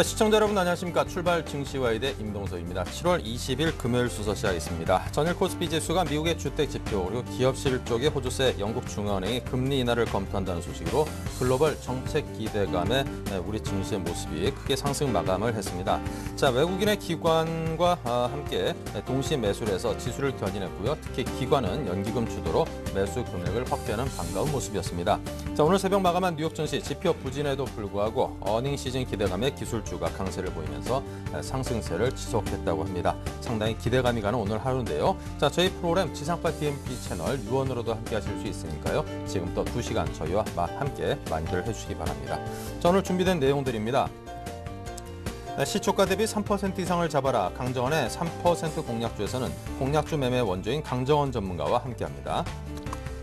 네, 시청자 여러분 안녕하십니까. 출발 증시와이대 임동서입니다. 7월 20일 금요일 순서 시작하겠습니다. 전일 코스피 지수가 미국의 주택 지표 그리고 기업 실적의 호주세 영국 중앙은행이 금리 인하를 검토한다는 소식으로 글로벌 정책 기대감에 우리 증시의 모습이 크게 상승 마감을 했습니다. 자, 외국인의 기관과 함께 동시 매수를 해서 지수를 견인했고요. 특히 기관은 연기금 주도로 매수 금액을 확대하는 반가운 모습이었습니다. 자, 오늘 새벽 마감한 뉴욕 증시 지표 부진에도 불구하고 어닝 시즌 기대감에 기술주가 강세를 보이면서 상승세를 지속했다고 합니다. 상당히 기대감이 가는 오늘 하루인데요. 자, 저희 프로그램 지상파 DMP 채널 유언으로도 함께 하실 수 있으니까요. 지금부터 2시간 저희와 함께 많이들 해주시기 바랍니다. 자, 오늘 준비된 내용들입니다. 시초가 대비 3% 이상을 잡아라. 강정원의 3% 공략주에서는 공략주 매매 원조인 강정원 전문가와 함께합니다.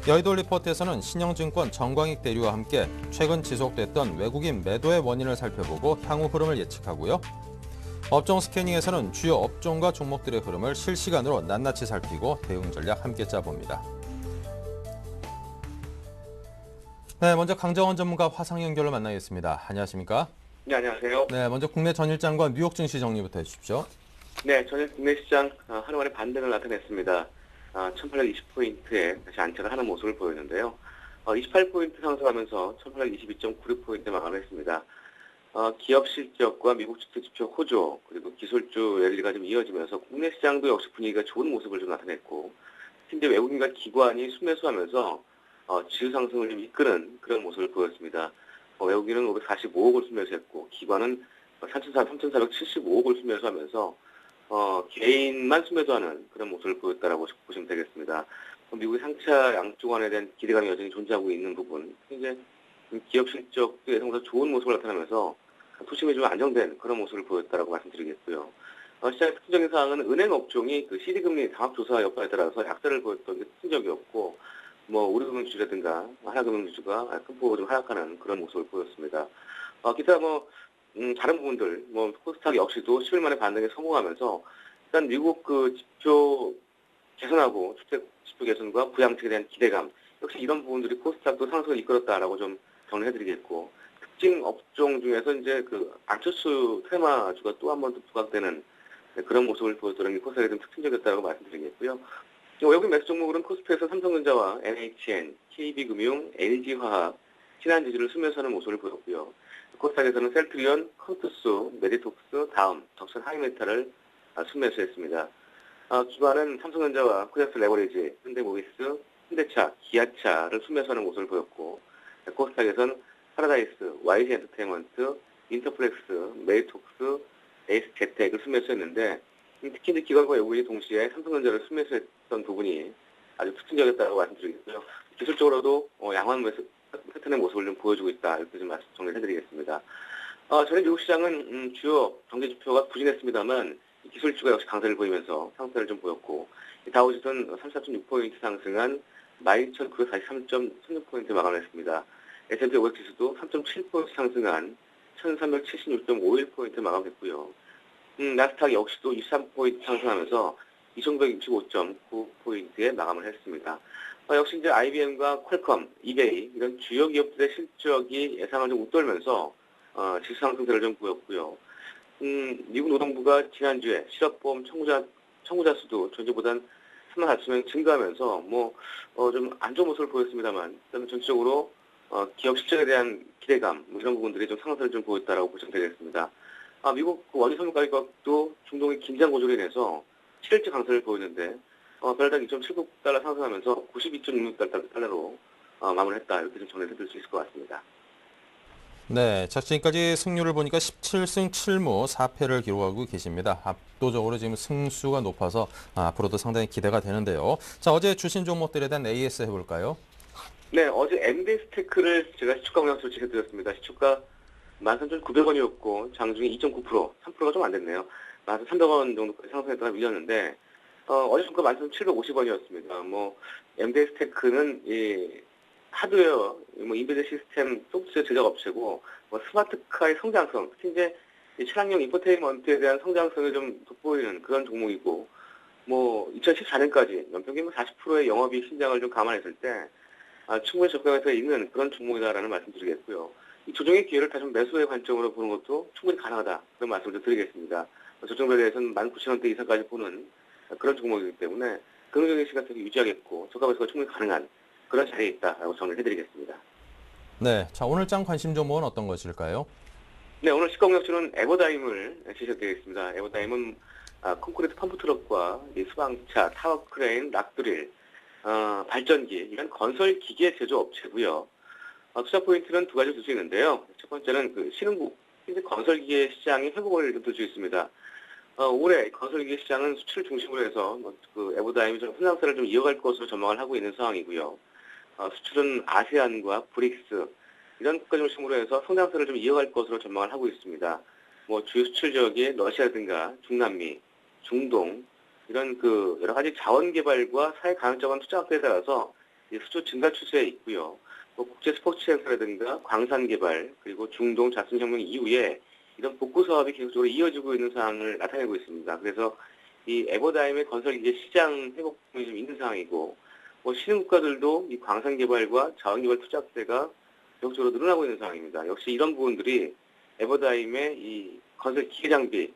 여의도 리포트에서는 신영증권 정광익 대리와 함께 최근 지속됐던 외국인 매도의 원인을 살펴보고 향후 흐름을 예측하고요. 업종 스캐닝에서는 주요 업종과 종목들의 흐름을 실시간으로 낱낱이 살피고 대응 전략 함께 짜봅니다. 네, 먼저 강정원 전문가 화상 연결로 만나겠습니다. 안녕하십니까? 네, 안녕하세요. 네, 먼저 국내 전일장과 뉴욕 증시 정리부터 해주십시오. 네, 전일 국내 시장 하루 만에 반등을 나타냈습니다. 1820포인트에 다시 안착을 하는 모습을 보였는데요. 28포인트 상승하면서 1822.96포인트에 마감했습니다. 기업 실적과 미국 주택 지표 호조 그리고 기술주 랠리가 좀 이어지면서 국내 시장도 역시 분위기가 좋은 모습을 좀 나타냈고, 특히 이제 외국인과 기관이 순매수하면서 지수 상승을 좀 이끄는 그런 모습을 보였습니다. 외국인은 545억을 순매수했고 기관은 3,475억을 순매수하면서 개인만 순매도하는 그런 모습을 보였다라고 보시면 되겠습니다. 미국의 상차 양쪽안에 대한 기대감이 여전히 존재하고 있는 부분, 이제 기업 실적도 예상보다 좋은 모습을 나타나면서 투심이 좀 안정된 그런 모습을 보였다라고 말씀드리겠고요. 시장의 특징적인 사항은 은행 업종이 그 CD 금리 장학조사 여파에 따라서 약세를 보였던 게 특징적이었고, 우리금융주주라든가 하나금융주주가 큰 폭으로 좀 하락하는 그런 모습을 보였습니다. 기타 다른 부분들, 코스닥 역시도 10일 만에 반등에 성공하면서 일단 미국 그 지표 개선하고 주택 지표 개선과 부양책에 대한 기대감, 역시 이런 부분들이 코스닥도 상승을 이끌었다라고 좀 정리해드리겠고, 특징 업종 중에서 이제 그 안철수 테마주가 또 한 번 더 부각되는 그런 모습을 보였던 게 코스닥에 좀 특징적이었다고 말씀드리겠고요. 외국인 매수 종목으로는 코스피에서 삼성전자와 NHN, KB금융, LG화학, 신한지주를 순매수하는 모습을 보였고요. 코스닥에서는 셀트리온, 컨투스, 메디톡스, 다음, 덕선 하이메탈을 순매수했습니다. 기관은 삼성전자와 코덱스 레버리지, 현대모비스, 현대차, 기아차를 순매수하는 모습을 보였고, 코스닥에서는 파라다이스, YG 엔터테인먼트, 인터플렉스, 메디톡스, 에이스제텍을 순매수했는데, 특히 이제 기관과 외국인이 동시에 삼성전자를 순매수했던 부분이 아주 특징적이었다고 말씀드리겠고요. 기술적으로도 양호한 패턴의 모습을 좀 보여주고 있다, 이렇게 좀 정리해드리겠습니다. 전일 미국 시장은 주요 경제 지표가 부진했습니다만 기술주가 역시 강세를 보이면서 상승을 좀 보였고, 다우지수는 34.6포인트 상승한 12,943.36포인트 마감을 했습니다. S&P 500 지수도 3.7포인트 상승한 1,376.51포인트 마감했고요. 나스닥 역시도 23포인트 상승하면서 2,965.9포인트에 마감을 했습니다. 역시 이제 IBM과 퀄컴, 이베이 이런 주요 기업들의 실적이 예상을 좀 웃돌면서 지수 상승세를 좀 보였고요. 미국 노동부가 지난주에 실업보험 청구자 수도 전주보단 3만 4천 명 증가하면서 좀 안 좋은 모습을 보였습니다만, 전체적으로 기업 실적에 대한 기대감 이런 부분들이 좀 상승을 좀 보였다라고 보시면 되겠습니다. 미국 원유 석유 가격도 중동의 긴장 고조로 인해서 7일째 강세를 보이는데 달러당 2.79달러 상승하면서 92.66달러로 마무리했다, 이렇게 좀 정리해드릴 수 있을 것 같습니다. 네, 자, 지금까지 승률을 보니까 17승 7무 4패를 기록하고 계십니다. 압도적으로 지금 승수가 높아서 앞으로도 상당히 기대가 되는데요. 자, 어제 주신 종목들에 대한 AS 해볼까요? 네, 어제 MD스테크를 제가 시초가 공략수를 제시해드렸습니다. 시초가 13,900원이었고 장중에 2.9%, 3%가 좀 안 됐네요. 13,300원 정도까지 상승했다가 밀렸는데 어제 종가 13,750원이었습니다. MD스테크는 하드웨어, 인베드 시스템, 소프트웨어 제작 업체고, 스마트카의 성장성, 특히 이제 차량용 인포테인먼트에 대한 성장성을 좀 돋보이는 그런 종목이고, 2014년까지 연평균 40%의 영업이익 신장을 좀 감안했을 때 충분히 접근할 수 있는 그런 종목이다라는 말씀드리겠고요. 이 조정의 기회를 다시 매수의 관점으로 보는 것도 충분히 가능하다. 그런 말씀을 좀 드리겠습니다. 조정에 대해서는 19,000원대 이상까지 보는 그런 종목이기 때문에 긍정적인 시각을 유지하겠고 저가 매수가 충분히 가능한 그런 자리에 있다라고 정리를 해드리겠습니다. 네, 자 오늘 장 관심 종목은 어떤 것일까요? 네, 오늘 시가총액주는 에버다임을 제시해드리겠습니다. 에버다임은 콘크리트 펌프트럭과 수방차, 타워크레인, 락드릴, 발전기, 이런 건설 기계 제조업체고요. 투자 포인트는 두 가지 둘 수 있는데요. 첫 번째는 그 신흥국, 현재 건설 기계 시장이 회복을 둘 수 있습니다. 올해 건설 기계 시장은 수출을 중심으로 해서 그 에버다임이 좀 성장세를 좀 이어갈 것으로 전망을 하고 있는 상황이고요. 수출은 아세안과 브릭스 이런 국가 중심으로 해서 성장세를 좀 이어갈 것으로 전망을 하고 있습니다. 주요 수출 지역이 러시아든가 중남미, 중동 이런 그 여러 가지 자원 개발과 사회 가능적인 투자 확대에 따라서 수출 증가 추세에 있고요. 국제 스포츠 행사라든가 광산 개발 그리고 중동 자선 혁명 이후에 이런 복구 사업이 계속적으로 이어지고 있는 상황을 나타내고 있습니다. 그래서 이 에버다임의 건설 이제 시장 회복이 좀 있는 상황이고 신흥 국가들도 이 광산 개발과 자원 개발 투자 확대가 계속적으로 늘어나고 있는 상황입니다. 역시 이런 부분들이 에버다임의 이 건설 기계 장비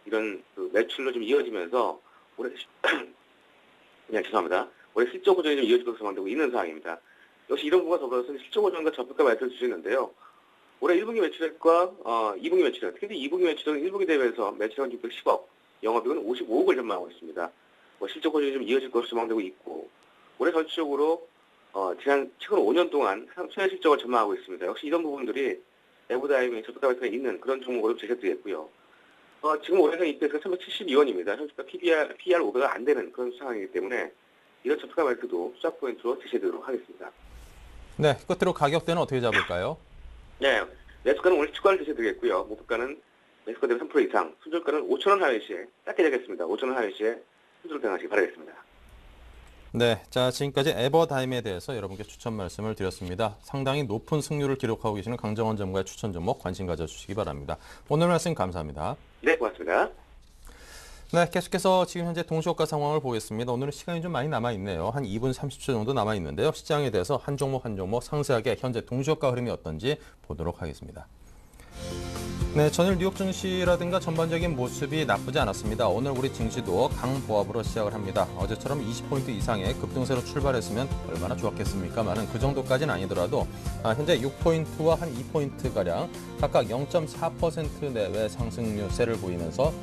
이런 그 매출로 좀 이어지면서 올해 죄송합니다. 올해 실적 호전이 좀 이어질 것으로 전망되고 있는 상황입니다. 역시 이런 부분과 더불어서 실적 호전과 저평가 말씀을 주시는데요. 올해 1분기 매출액과 2분기 매출액, 특히 2분기 매출액은 1분기 대비해서 매출액은 610억, 영업이익은 55억을 전망하고 있습니다. 실적 호전이 좀 이어질 것으로 전망되고 있고 올해 전체적으로 최근 5년 동안 순회 실적을 전망하고 있습니다. 역시 이런 부분들이 에버다임의 저평가 발표에 있는 그런 종목으로 제시해드리겠고요. 지금 올해는 EPS가 372원입니다. 현재가 PBR 500가 안 되는 그런 상황이기 때문에 이런 저평가 발표도 투자 포인트로 제시해드리도록 하겠습니다. 네, 끝으로 가격대는 어떻게 잡을까요? 네, 매수가는 오늘 추가를 제시해드리겠고요. 목표가는 매수가 대비 3% 이상, 순저가는 5,000원 하위 시에 짧게 잡겠습니다. 5,000원 하위 시에 순저를 대응하시기 바라겠습니다. 네, 자 지금까지 에버다임에 대해서 여러분께 추천 말씀을 드렸습니다. 상당히 높은 승률을 기록하고 계시는 강정원 전문가의 추천 종목 관심 가져주시기 바랍니다. 오늘 말씀 감사합니다. 네, 고맙습니다. 네, 계속해서 지금 현재 동시효과 상황을 보겠습니다. 오늘은 시간이 좀 많이 남아있네요. 한 2분 30초 정도 남아있는데요. 시장에 대해서 한 종목 한 종목 상세하게 현재 동시효과 흐름이 어떤지 보도록 하겠습니다. 네, 전일 뉴욕 증시라든가 전반적인 모습이 나쁘지 않았습니다. 오늘 우리 증시도 강보합으로 시작을 합니다. 어제처럼 20포인트 이상의 급등세로 출발했으면 얼마나 좋았겠습니까만은 그 정도까지는 아니더라도 현재 6포인트와 한 2포인트가량 각각 0.4% 내외 상승세를 보이면서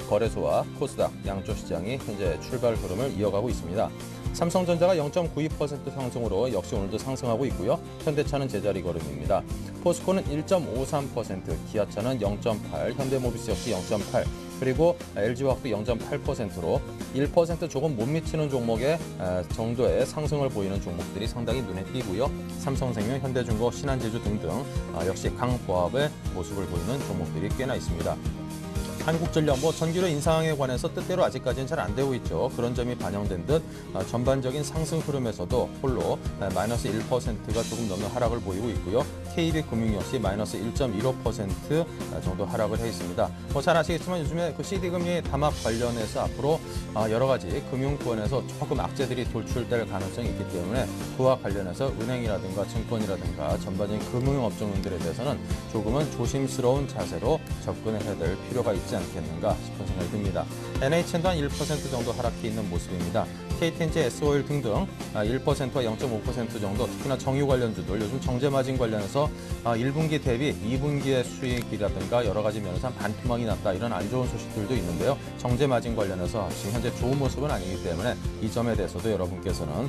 거래소와 코스닥 양쪽 시장이 현재 출발 흐름을 이어가고 있습니다. 삼성전자가 0.92% 상승으로 역시 오늘도 상승하고 있고요. 현대차는 제자리 걸음입니다. 포스코는 1.53%, 기아차는 0.8%, 현대모비스 역시 0.8%, 그리고 LG화학도 0.8%로 1% 조금 못 미치는 종목의 정도의 상승을 보이는 종목들이 상당히 눈에 띄고요. 삼성생명, 현대중공업, 신한제주 등등 역시 강보합의 모습을 보이는 종목들이 꽤나 있습니다. 한국전력 전기료 인상에 관해서 뜻대로 아직까지는 잘 안 되고 있죠. 그런 점이 반영된 듯 전반적인 상승 흐름에서도 홀로 마이너스 1%가 조금 넘는 하락을 보이고 있고요. KB금융 역시 마이너스 1.15% 정도 하락을 해 있습니다. 잘 아시겠지만 요즘에 그 CD금리 담합 관련해서 앞으로 여러 가지 금융권에서 조금 악재들이 돌출될 가능성이 있기 때문에 그와 관련해서 은행이라든가 증권이라든가 전반적인 금융업종들에 대해서는 조금은 조심스러운 자세로 접근해야 될 필요가 있지 않겠는가 싶은 생각이 듭니다. NHN도 한 1% 정도 하락해 있는 모습입니다. KTNG, SO일 등등 1%와 0.5% 정도, 특히나 정유 관련주들 요즘 정제마진 관련해서 1분기 대비 2분기의 수익이라든가 여러 가지 면에서 반토막이 났다, 이런 안 좋은 소식들도 있는데요. 정제마진 관련해서 지금 현재 좋은 모습은 아니기 때문에 이 점에 대해서도 여러분께서는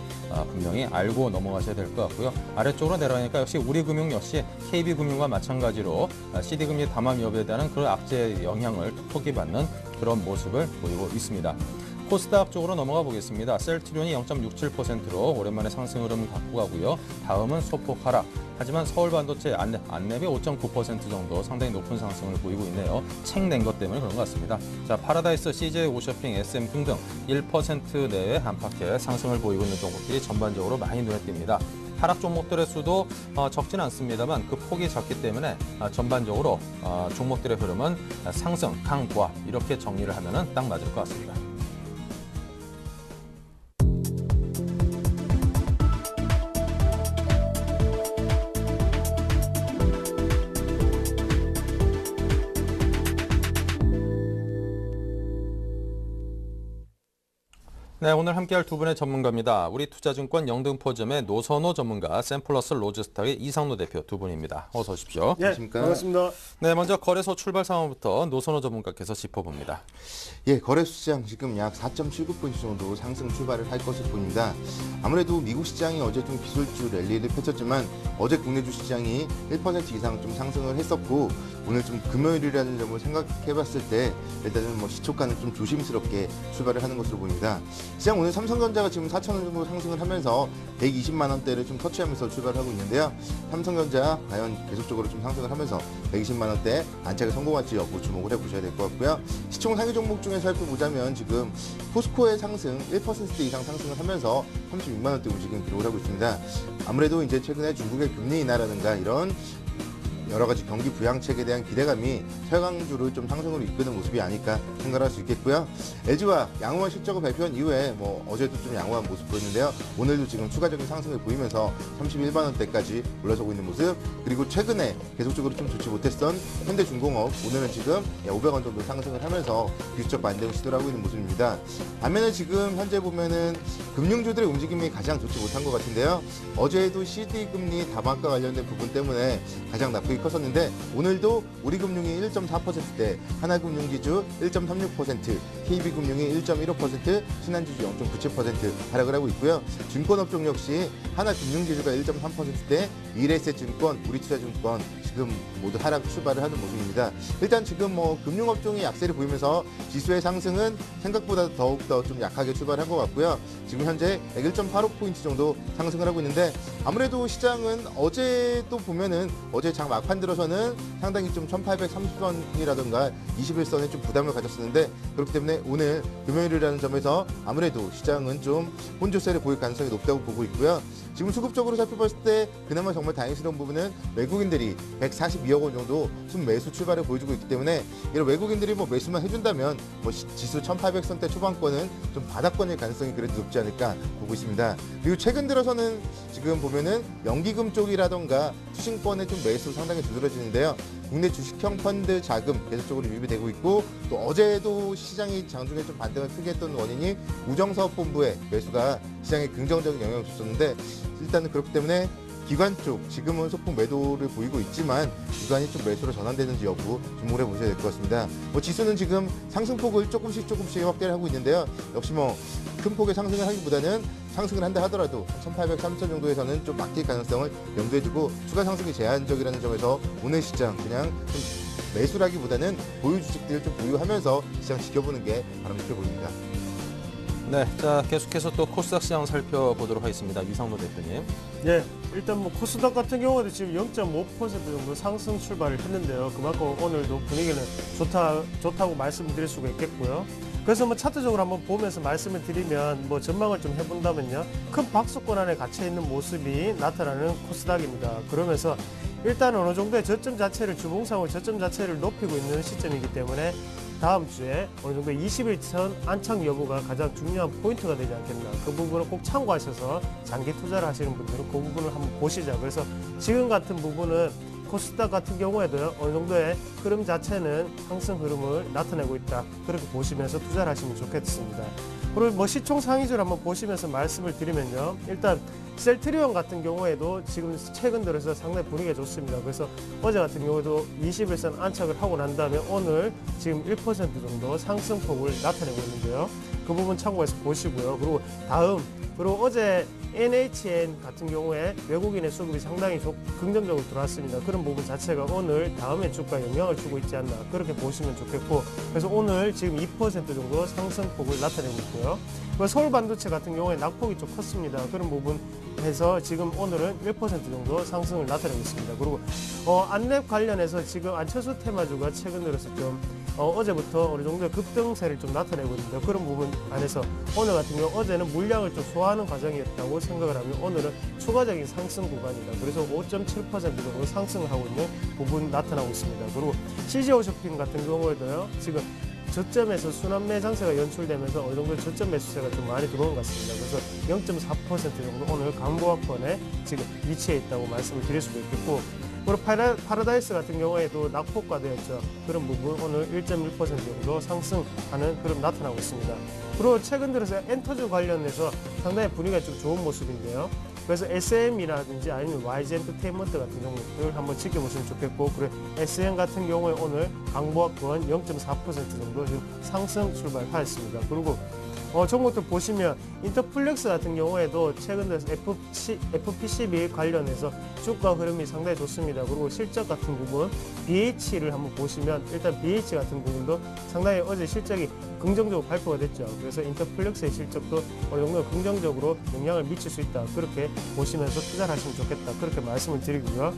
분명히 알고 넘어가셔야 될 것 같고요. 아래쪽으로 내려가니까 역시 우리금융 역시 KB금융과 마찬가지로 CD금리 담합 여부에 대한 그런 악재 영향을 톡톡히 받는 그런 모습을 보이고 있습니다. 코스닥 쪽으로 넘어가 보겠습니다. 셀트리온이 0.67%로 오랜만에 상승 흐름을 갖고 가고요. 다음은 소폭 하락. 하지만 서울반도체 안랩이 5.9% 정도 상당히 높은 상승을 보이고 있네요. 책 낸 것 때문에 그런 것 같습니다. 자, 파라다이스, CJ 오쇼핑, SM 등등 1% 내외 안팎의 상승을 보이고 있는 종목들이 전반적으로 많이 눈에 띕니다. 하락 종목들의 수도 적지는 않습니다만 그 폭이 작기 때문에 전반적으로 종목들의 흐름은 상승, 강보합 이렇게 정리를 하면 딱 맞을 것 같습니다. 네, 오늘 함께할 두 분의 전문가입니다. 우리 투자증권 영등포점의 노선호 전문가, 샘플러스 로즈스탁의 이상로 대표 두 분입니다. 어서 오십시오. 네, 반갑습니다. 네, 먼저 거래소 출발 상황부터 노선호 전문가께서 짚어봅니다. 예, 거래소 시장 지금 약 4.79포인트 정도 상승 출발을 할 것으로 보입니다. 아무래도 미국 시장이 어제 좀 기술주 랠리를 펼쳤지만 어제 국내 주 시장이 1% 이상 좀 상승을 했었고 오늘 좀 금요일이라는 점을 생각해봤을 때 일단은 뭐 시초가는 좀 조심스럽게 출발을 하는 것으로 보입니다. 시장 오늘 삼성전자가 지금 4,000원 정도 상승을 하면서 120만 원대를 좀 터치하면서 출발하고 있는데요. 삼성전자 과연 계속적으로 좀 상승을 하면서 120만 원대 안착에 성공할지 여부 주목을 해보셔야 될 것 같고요. 시총 상위 종목 중에 살펴보자면 지금 포스코의 상승 1%대 이상 상승을 하면서 36만 원대 움직임 기록을 하고 있습니다. 아무래도 이제 최근에 중국의 금리 인하라든가 이런 여러 가지 경기 부양책에 대한 기대감이 서강주를 좀 상승으로 이끄는 모습이 아닐까 생각할 수 있겠고요. LG와 양호한 실적을 발표한 이후에 어제도 좀 양호한 모습 보였는데요. 오늘도 지금 추가적인 상승을 보이면서 31만 원대까지 올라서고 있는 모습. 그리고 최근에 계속적으로 좀 좋지 못했던 현대중공업 오늘은 지금 500원 정도 상승을 하면서 기술적 반등을 시도를 하고 있는 모습입니다. 반면에 지금 현재 보면은 금융주들의 움직임이 가장 좋지 못한 것 같은데요. 어제도 CD 금리 다방과 관련된 부분 때문에 가장 나쁘게 컸었는데 오늘도 우리금융이 1.4%대, 하나금융지주 1.36%, KB금융이 1.15%, 신한지주 0.97% 하락을 하고 있고요. 증권업종 역시 하나금융지주가 1.3%대, 미래에셋증권, 우리투자증권 지금 모두 하락 출발을 하는 모습입니다. 일단 지금 금융업종이 약세를 보이면서 지수의 상승은 생각보다 더욱더 좀 약하게 출발한 것 같고요. 지금 현재 101.85포인트 정도 상승을 하고 있는데 아무래도 시장은 어제 또 보면은 어제 장 막판 들어서는 상당히 좀 1830선이라든가 21선에 좀 부담을 가졌었는데 그렇기 때문에 오늘 금요일이라는 점에서 아무래도 시장은 좀 혼조세를 보일 가능성이 높다고 보고 있고요. 지금 수급적으로 살펴봤을 때 그나마 정말 다행스러운 부분은 외국인들이 142억 원 정도 순매수 출발을 보여주고 있기 때문에 이런 외국인들이 매수만 해준다면 지수 1800선대 초반권은 좀 바닥권일 가능성이 그래도 높지 않을까 보고 있습니다. 그리고 최근 들어서는 지금 보면은 연기금 쪽이라던가 투신권의 좀 매수 상당히 두드러지는데요. 국내 주식형 펀드 자금 계속적으로 유입이 되고 있고 또 어제도 시장이 장중에 좀 반등을 크게 했던 원인이 우정사업본부의 매수가 시장에 긍정적인 영향을 줬었는데 일단은 그렇기 때문에 기관 쪽 지금은 소폭 매도를 보이고 있지만 기관이 좀 매수로 전환되는지 여부 주목을 해보셔야 될 것 같습니다. 지수는 지금 상승폭을 조금씩 확대를 하고 있는데요. 역시 큰 폭의 상승을 하기보다는 상승을 한다 하더라도 1800, 3000 정도에서는 좀 막힐 가능성을 염두에 두고 추가 상승이 제한적이라는 점에서 오늘 시장 그냥 좀 매수라기보다는 보유 주식들을 좀 보유하면서 시장 지켜보는 게 바람직해 보입니다. 네, 자 계속해서 또 코스닥 시장 살펴보도록 하겠습니다. 이상로 대표님. 네, 일단 코스닥 같은 경우에도 지금 0.5% 정도 상승 출발을 했는데요. 그만큼 오늘도 분위기는 좋다고 말씀드릴 수가 있겠고요. 그래서 차트적으로 한번 보면서 말씀을 드리면 전망을 좀 해본다면요. 큰 박스권 안에 갇혀 있는 모습이 나타나는 코스닥입니다. 그러면서 일단 어느 정도의 저점 자체를 주봉상으로 저점 자체를 높이고 있는 시점이기 때문에 다음 주에 어느 정도 21선 안착 여부가 가장 중요한 포인트가 되지 않겠나. 그 부분을 꼭 참고하셔서 장기 투자를 하시는 분들은 그 부분을 한번 보시자. 그래서 지금 같은 부분은 코스닥 같은 경우에도 어느 정도의 흐름 자체는 상승 흐름을 나타내고 있다. 그렇게 보시면서 투자를 하시면 좋겠습니다. 그리고 시총 상위주를 한번 보시면서 말씀을 드리면요. 일단 셀트리온 같은 경우에도 지금 최근 들어서 상당히 분위기가 좋습니다. 그래서 어제 같은 경우에도 21선 안착을 하고 난 다음에 오늘 지금 1% 정도 상승폭을 나타내고 있는데요. 그 부분 참고해서 보시고요. 그리고 어제 NHN 같은 경우에 외국인의 수급이 상당히 긍정적으로 들어왔습니다. 그런 부분 자체가 오늘 다음의 주가에 영향을 주고 있지 않나 그렇게 보시면 좋겠고 그래서 오늘 지금 2% 정도 상승폭을 나타내고 있고요. 서울반도체 같은 경우에 낙폭이 좀 컸습니다. 그런 부분에서 지금 오늘은 1% 정도 상승을 나타내고 있습니다. 그리고 안랩 관련해서 지금 안철수 테마주가 최근 들어서 좀 어제부터 어느 정도의 급등세를 좀 나타내고 있는데 그런 부분 안에서 오늘 같은 경우 어제는 물량을 좀 소화하는 과정이었다고 생각을 하면 오늘은 추가적인 상승 구간이다. 그래서 5.7% 정도 상승을 하고 있는 부분 나타나고 있습니다. 그리고 CG오쇼핑 같은 경우에도요. 지금 저점에서 순환매 장세가 연출되면서 어느 정도 저점 매수세가 좀 많이 들어온 것 같습니다. 그래서 0.4% 정도 오늘 강보합권에 지금 위치해 있다고 말씀을 드릴 수가 있겠고 그리고 파라다이스 같은 경우에도 낙폭과대였죠. 그런 부분 오늘 1.1% 정도 상승하는 흐름 나타나고 있습니다. 그리고 최근 들어서 엔터주 관련해서 상당히 분위기가 좀 좋은 모습인데요. 그래서 SM이라든지 아니면 YG 엔터테인먼트 같은 경우들 한번 지켜보시면 좋겠고, 그리고 SM 같은 경우에 오늘 강보합권 0.4% 정도 지금 상승 출발하였습니다. 그리고 종목들 보시면 인터플렉스 같은 경우에도 최근 들어서 FPCB 관련해서 주가 흐름이 상당히 좋습니다. 그리고 실적 같은 부분 BH를 한번 보시면 일단 BH 같은 부분도 상당히 어제 실적이 긍정적으로 발표가 됐죠. 그래서 인터플렉스의 실적도 어느 정도 긍정적으로 영향을 미칠 수 있다. 그렇게 보시면서 투자를 하시면 좋겠다. 그렇게 말씀을 드리고요.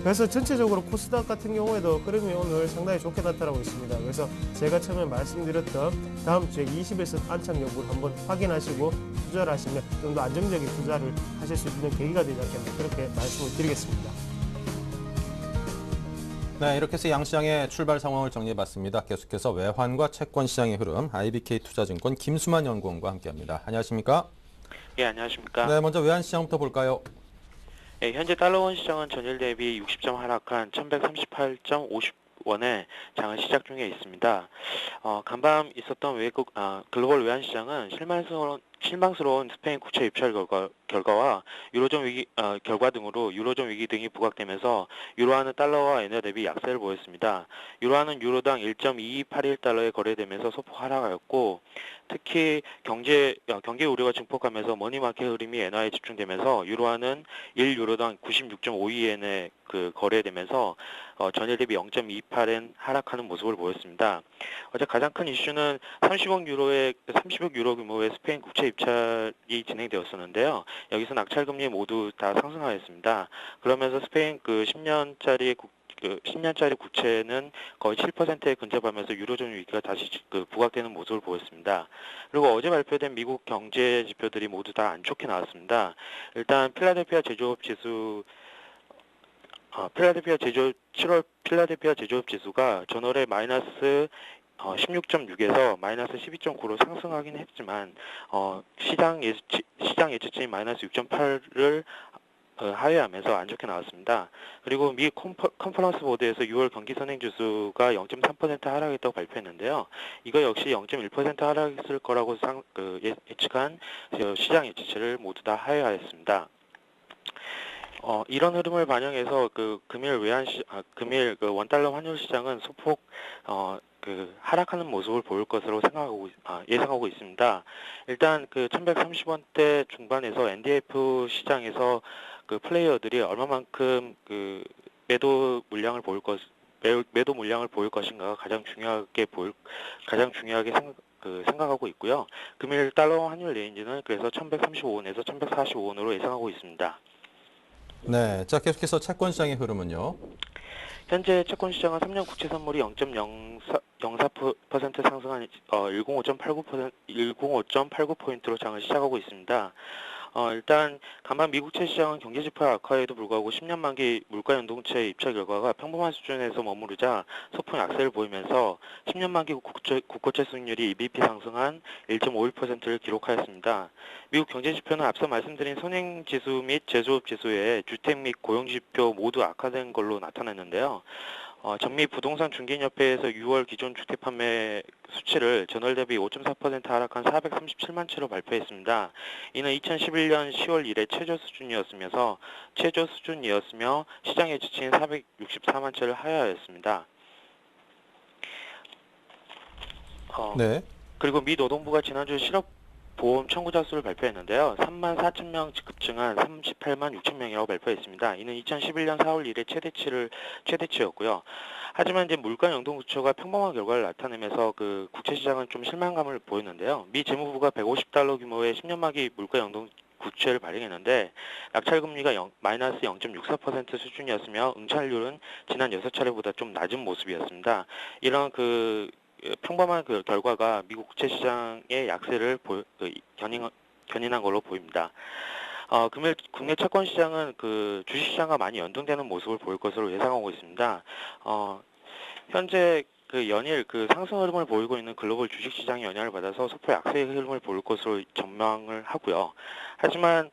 그래서 전체적으로 코스닥 같은 경우에도 흐름이 오늘 상당히 좋게 나타나고 있습니다. 그래서 제가 처음에 말씀드렸던 다음 주에 20일선 안착 여부를 한번 확인하시고 투자를 하시면 좀 더 안정적인 투자를 하실 수 있는 계기가 되지 않겠나 그렇게 말씀을 드리겠습니다. 네, 이렇게 해서 양시장의 출발 상황을 정리해봤습니다. 계속해서 외환과 채권 시장의 흐름, IBK 투자증권 김수만 연구원과 함께합니다. 안녕하십니까? 예, 안녕하십니까. 네, 먼저 외환 시장부터 볼까요? 예, 현재 달러원 시장은 전일 대비 60점 하락한 1138.50원에 장을 시작 중에 있습니다. 간밤 있었던 글로벌 외환 시장은 실망스러운 스페인 국채 입찰 결과와 유로존 위기 결과 등으로 유로존 위기 등이 부각되면서 유로화는 달러와 엔화 대비 약세를 보였습니다. 유로화는 유로당 1.2281달러에 거래되면서 소폭 하락하였고, 특히 경제 우려가 증폭하면서 머니마켓 흐름이 엔화에 집중되면서 유로화는 1유로당 96.52엔에 거래되면서 전일 대비 0.28엔 하락하는 모습을 보였습니다. 어제 가장 큰 이슈는 30억 유로 규모의 스페인 국채 입찰이 진행되었었는데요. 여기서 낙찰금리 모두 다 상승하였습니다. 그러면서 스페인 10년짜리 국채는 거의 7%에 근접하면서 유로존 위기가 다시 부각되는 모습을 보였습니다. 그리고 어제 발표된 미국 경제 지표들이 모두 다 안 좋게 나왔습니다. 일단 필라델피아 제조업 지수 7월 필라델피아 제조업 지수가 전월에 마이너스 16.6에서 마이너스 12.9로 상승하긴 했지만 시장 예측치인 마이너스 6.8을 하회하면서 안 좋게 나왔습니다. 그리고 미 컨퍼런스 보드에서 6월 경기 선행 지수가 0.3% 하락했다고 발표했는데요. 이거 역시 0.1% 하락했을 거라고 예측한 시장 예측치를 모두 다 하회하였습니다. 이런 흐름을 반영해서 금일 원달러 환율 시장은 소폭 하락하는 모습을 보일 것으로 예상하고 있습니다. 일단 1130원대 중반에서 NDF 시장에서 플레이어들이 얼마만큼 매도 물량을 보일 것인가가 가장 중요하게 생각하고 있고요. 금일 달러 환율 레인지는 그래서 1135원에서 1145원으로 예상하고 있습니다. 네, 자 계속해서 채권 시장의 흐름은요. 현재 채권 시장은 3년 국채 선물이 0.04% 상승한 105.89%로 장을 시작하고 있습니다. 일단 간밤 미국채 시장은 경제 지표 악화에도 불구하고 10년 만기 물가 연동채 입찰 결과가 평범한 수준에서 머무르자 소폭 약세를 보이면서 10년 만기 국고채 수익률이 EBP 상승한 1.51%를 기록하였습니다. 미국 경제 지표는 앞서 말씀드린 선행지수 및 제조업 지수의 주택 및 고용 지표 모두 악화된 걸로 나타났는데요. 전미 부동산 중개인협회에서 6월 기존 주택 판매 수치를 전월 대비 5.4% 하락한 437만 채로 발표했습니다. 이는 2011년 10월 이래 최저 수준이었으며 시장 예측치인 464만 채를 하회하였습니다. 네. 그리고 미 노동부가 지난주 실업보험 청구자 수를 발표했는데요. 3만 4천 명 급증한 38만 6천 명이라고 발표했습니다. 이는 2011년 4월 이래 최대치였고요. 하지만 이제 물가 연동 구조가 평범한 결과를 나타내면서 국채 시장은 좀 실망감을 보였는데요. 미 재무부가 150달러 규모의 10년 만기 물가 연동 국채를 발행했는데 낙찰금리가 마이너스 0.64% 수준이었으며 응찰률은 지난 6차례보다 좀 낮은 모습이었습니다. 이런 평범한 결과가 미국 국채 시장의 약세를 견인한 걸로 보입니다. 금일 국내 채권 시장은 주식 시장과 많이 연동되는 모습을 보일 것으로 예상하고 있습니다. 현재 연일 상승 흐름을 보이고 있는 글로벌 주식 시장의 영향을 받아서 소폭 약세의 흐름을 보일 것으로 전망을 하고요. 하지만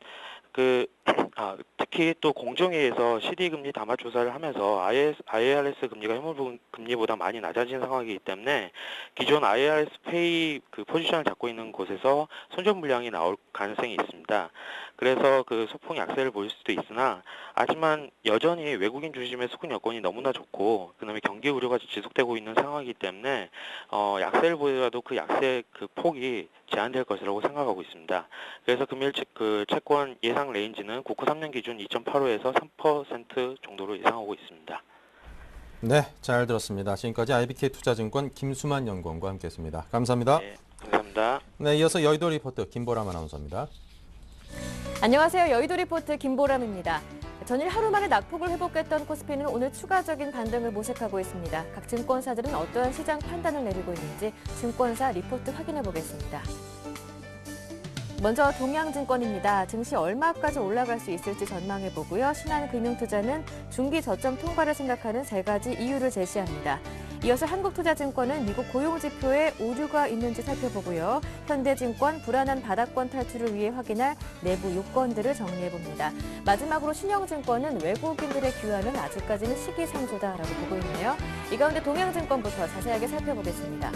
특히 또 공정위에서 CD 금리 담화 조사를 하면서 IARS 금리가 현물 금리보다 많이 낮아진 상황이기 때문에 기존 IARS 페이 그 포지션을 잡고 있는 곳에서 손절 물량이 나올 가능성이 있습니다. 그래서 그 소폭 약세를 보일 수도 있으나 하지만 여전히 외국인 중심의 수급 여건이 너무나 좋고 그다음에 경기 우려가 지속되고 있는 상황이기 때문에 약세를 보더라도 그 약세 그 폭이 제한될 것이라고 생각하고 있습니다. 그래서 금일 그 채권 예상 레인지는 국후 3년 기준 2.85에서 3% 정도로 예상하고 있습니다. 네, 잘 들었습니다. 지금까지 IBK 투자증권 김수만 연구원과 함께했습니다. 감사합니다. 네, 감사합니다. 네, 이어서 여의도 리포터 김보람 아나운서입니다. 안녕하세요. 여의도 리포트 김보람입니다. 전일 하루 만에 낙폭을 회복했던 코스피는 오늘 추가적인 반등을 모색하고 있습니다. 각 증권사들은 어떠한 시장 판단을 내리고 있는지 증권사 리포트 확인해 보겠습니다. 먼저 동양증권입니다. 증시 얼마까지 올라갈 수 있을지 전망해 보고요. 신한금융투자는 중기 저점 통과를 생각하는 세 가지 이유를 제시합니다. 이어서 한국투자증권은 미국 고용지표에 오류가 있는지 살펴보고요. 현대증권 불안한 바닥권 탈출을 위해 확인할 내부 요건들을 정리해 봅니다. 마지막으로 신영증권은 외국인들의 귀환은 아직까지는 시기상조다라고 보고 있네요. 이 가운데 동양증권부터 자세하게 살펴보겠습니다.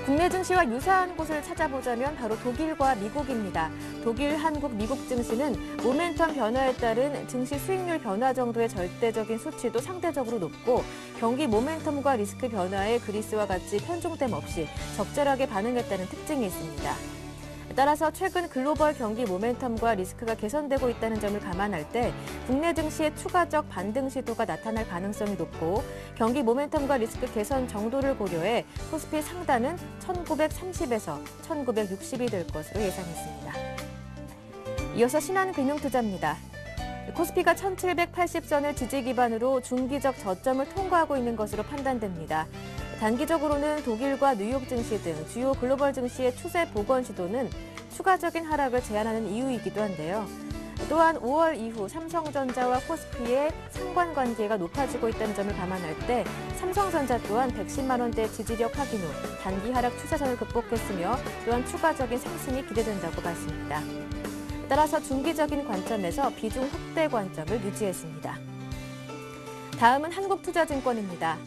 국내 증시와 유사한 곳을 찾아보자면 바로 독일과 미국입니다. 독일, 한국, 미국 증시는 모멘텀 변화에 따른 증시 수익률 변화 정도의 절대적인 수치도 상대적으로 높고 경기 모멘텀과 리스크 변화에 그리스와 같이 편중됨 없이 적절하게 반응했다는 특징이 있습니다. 따라서 최근 글로벌 경기 모멘텀과 리스크가 개선되고 있다는 점을 감안할 때 국내 증시의 추가적 반등 시도가 나타날 가능성이 높고 경기 모멘텀과 리스크 개선 정도를 고려해 코스피 상단은 1930에서 1960이 될 것으로 예상했습니다. 이어서 신한금융투자입니다. 코스피가 1780선을 지지 기반으로 중기적 저점을 통과하고 있는 것으로 판단됩니다. 단기적으로는 독일과 뉴욕 증시 등 주요 글로벌 증시의 추세 복원 시도는 추가적인 하락을 제한하는 이유이기도 한데요. 또한 5월 이후 삼성전자와 코스피의 상관관계가 높아지고 있다는 점을 감안할 때 삼성전자 또한 110만 원대 지지력 확인 후 단기 하락 추세선을 극복했으며 또한 추가적인 상승이 기대된다고 봤습니다. 따라서 중기적인 관점에서 비중 확대 관점을 유지했습니다. 다음은 한국투자증권입니다.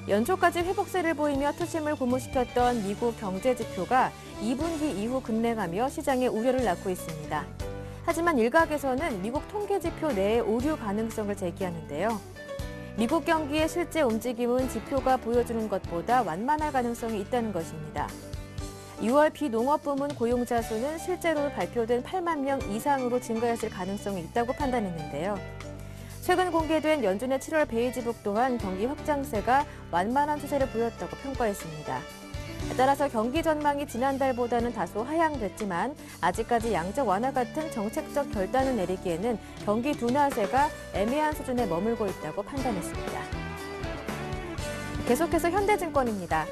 연초까지 회복세를 보이며 투심을 고무시켰던 미국 경제 지표가 2분기 이후 급냉하며 시장의 우려를 낳고 있습니다. 하지만 일각에서는 미국 통계 지표 내의 오류 가능성을 제기하는데요. 미국 경기의 실제 움직임은 지표가 보여주는 것보다 완만할 가능성이 있다는 것입니다. 6월 비농업 부문 고용자 수는 실제로 발표된 8만 명 이상으로 증가했을 가능성이 있다고 판단했는데요. 최근 공개된 연준의 7월 베이지북 또한 경기 확장세가 완만한 추세를 보였다고 평가했습니다. 따라서 경기 전망이 지난달보다는 다소 하향됐지만 아직까지 양적 완화 같은 정책적 결단을 내리기에는 경기 둔화세가 애매한 수준에 머물고 있다고 판단했습니다. 계속해서 현대증권입니다.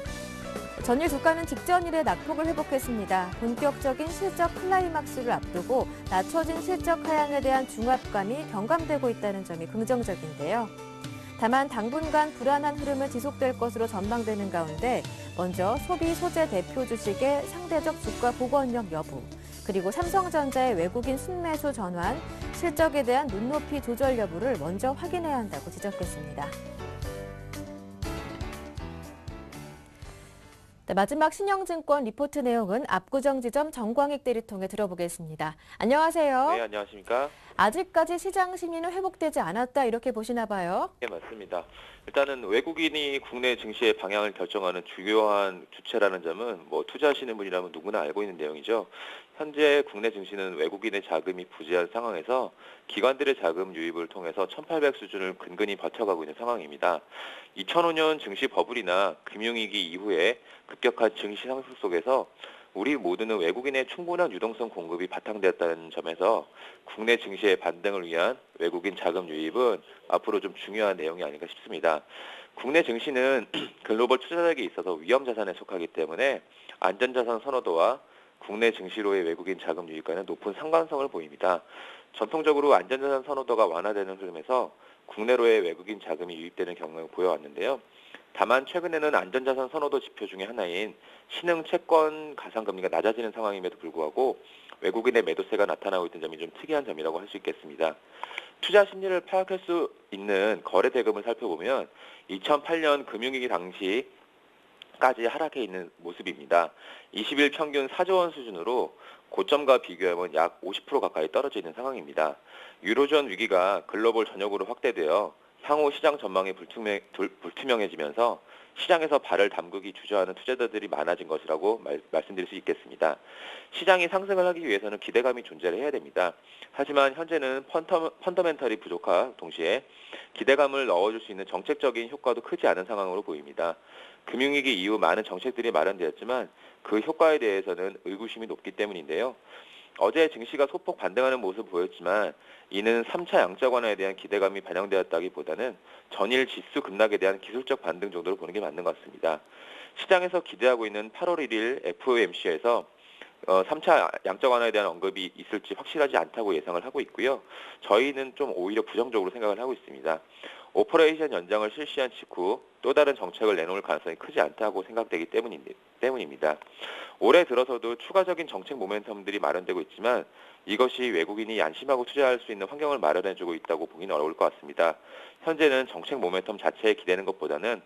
전일 주가는 직전일에 낙폭을 회복했습니다. 본격적인 실적 클라이막스를 앞두고 낮춰진 실적 하향에 대한 중압감이 경감되고 있다는 점이 긍정적인데요. 다만 당분간 불안한 흐름은 지속될 것으로 전망되는 가운데 먼저 소비 소재 대표 주식의 상대적 주가 복원력 여부, 그리고 삼성전자의 외국인 순매수 전환, 실적에 대한 눈높이 조절 여부를 먼저 확인해야 한다고 지적했습니다. 네, 마지막 신영증권 리포트 내용은 압구정지점 정광익 대리 통해 들어보겠습니다. 안녕하세요. 네, 안녕하십니까? 아직까지 시장 심리는 회복되지 않았다 이렇게 보시나 봐요. 네, 맞습니다. 일단은 외국인이 국내 증시의 방향을 결정하는 주요한 주체라는 점은 투자하시는 분이라면 누구나 알고 있는 내용이죠. 현재 국내 증시는 외국인의 자금이 부재한 상황에서 기관들의 자금 유입을 통해서 1800 수준을 근근히 버텨가고 있는 상황입니다. 2005년 증시 버블이나 금융위기 이후에 급격한 증시 상승 속에서 우리 모두는 외국인의 충분한 유동성 공급이 바탕되었다는 점에서 국내 증시의 반등을 위한 외국인 자금 유입은 앞으로 좀 중요한 내용이 아닌가 싶습니다. 국내 증시는 글로벌 투자력에 있어서 위험 자산에 속하기 때문에 안전자산 선호도와 국내 증시로의 외국인 자금 유입과는 높은 상관성을 보입니다. 전통적으로 안전자산 선호도가 완화되는 흐름에서 국내로의 외국인 자금이 유입되는 경향을 보여왔는데요. 다만 최근에는 안전자산 선호도 지표 중에 하나인 신흥 채권 가상금리가 낮아지는 상황임에도 불구하고 외국인의 매도세가 나타나고 있는 점이 좀 특이한 점이라고 할 수 있겠습니다. 투자 심리를 파악할 수 있는 거래 대금을 살펴보면 2008년 금융위기 당시까지 하락해 있는 모습입니다. 20일 평균 4조 원 수준으로 고점과 비교하면 약 50% 가까이 떨어져 있는 상황입니다. 유로존 위기가 글로벌 전역으로 확대되어 향후 시장 전망이 불투명해지면서 시장에서 발을 담그기 주저하는 투자자들이 많아진 것이라고 말씀드릴 수 있겠습니다. 시장이 상승을 하기 위해서는 기대감이 존재를 해야 됩니다. 하지만 현재는 펀더멘털이 부족하 동시에 기대감을 넣어줄 수 있는 정책적인 효과도 크지 않은 상황으로 보입니다. 금융위기 이후 많은 정책들이 마련되었지만 그 효과에 대해서는 의구심이 높기 때문인데요. 어제 증시가 소폭 반등하는 모습을 보였지만 이는 3차 양적 완화에 대한 기대감이 반영되었다기보다는 전일 지수 급락에 대한 기술적 반등 정도로 보는 게 맞는 것 같습니다. 시장에서 기대하고 있는 8월 1일 FOMC에서 3차 양적 완화에 대한 언급이 있을지 확실하지 않다고 예상을 하고 있고요. 저희는 좀 오히려 부정적으로 생각을 하고 있습니다. 오퍼레이션 연장을 실시한 직후 또 다른 정책을 내놓을 가능성이 크지 않다고 생각되기 때문입니다. 올해 들어서도 추가적인 정책 모멘텀들이 마련되고 있지만 이것이 외국인이 안심하고 투자할 수 있는 환경을 마련해주고 있다고 보기는 어려울 것 같습니다. 현재는 정책 모멘텀 자체에 기대는 것보다는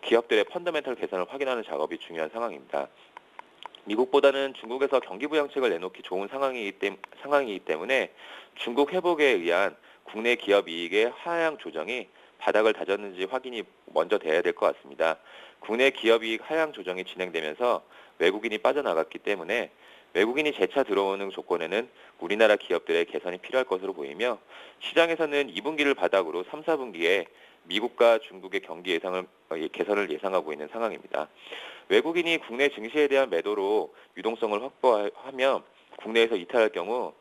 기업들의 펀더멘털 개선을 확인하는 작업이 중요한 상황입니다. 미국보다는 중국에서 경기 부양책을 내놓기 좋은 상황이기 때문에 중국 회복에 의한 국내 기업 이익의 하향 조정이 바닥을 다졌는지 확인이 먼저 돼야 될 것 같습니다. 국내 기업 이익 하향 조정이 진행되면서 외국인이 빠져나갔기 때문에 외국인이 재차 들어오는 조건에는 우리나라 기업들의 개선이 필요할 것으로 보이며 시장에서는 2분기를 바닥으로 3, 4분기에 미국과 중국의 경기 개선을 예상하고 있는 상황입니다. 외국인이 국내 증시에 대한 매도로 유동성을 확보하며 국내에서 이탈할 경우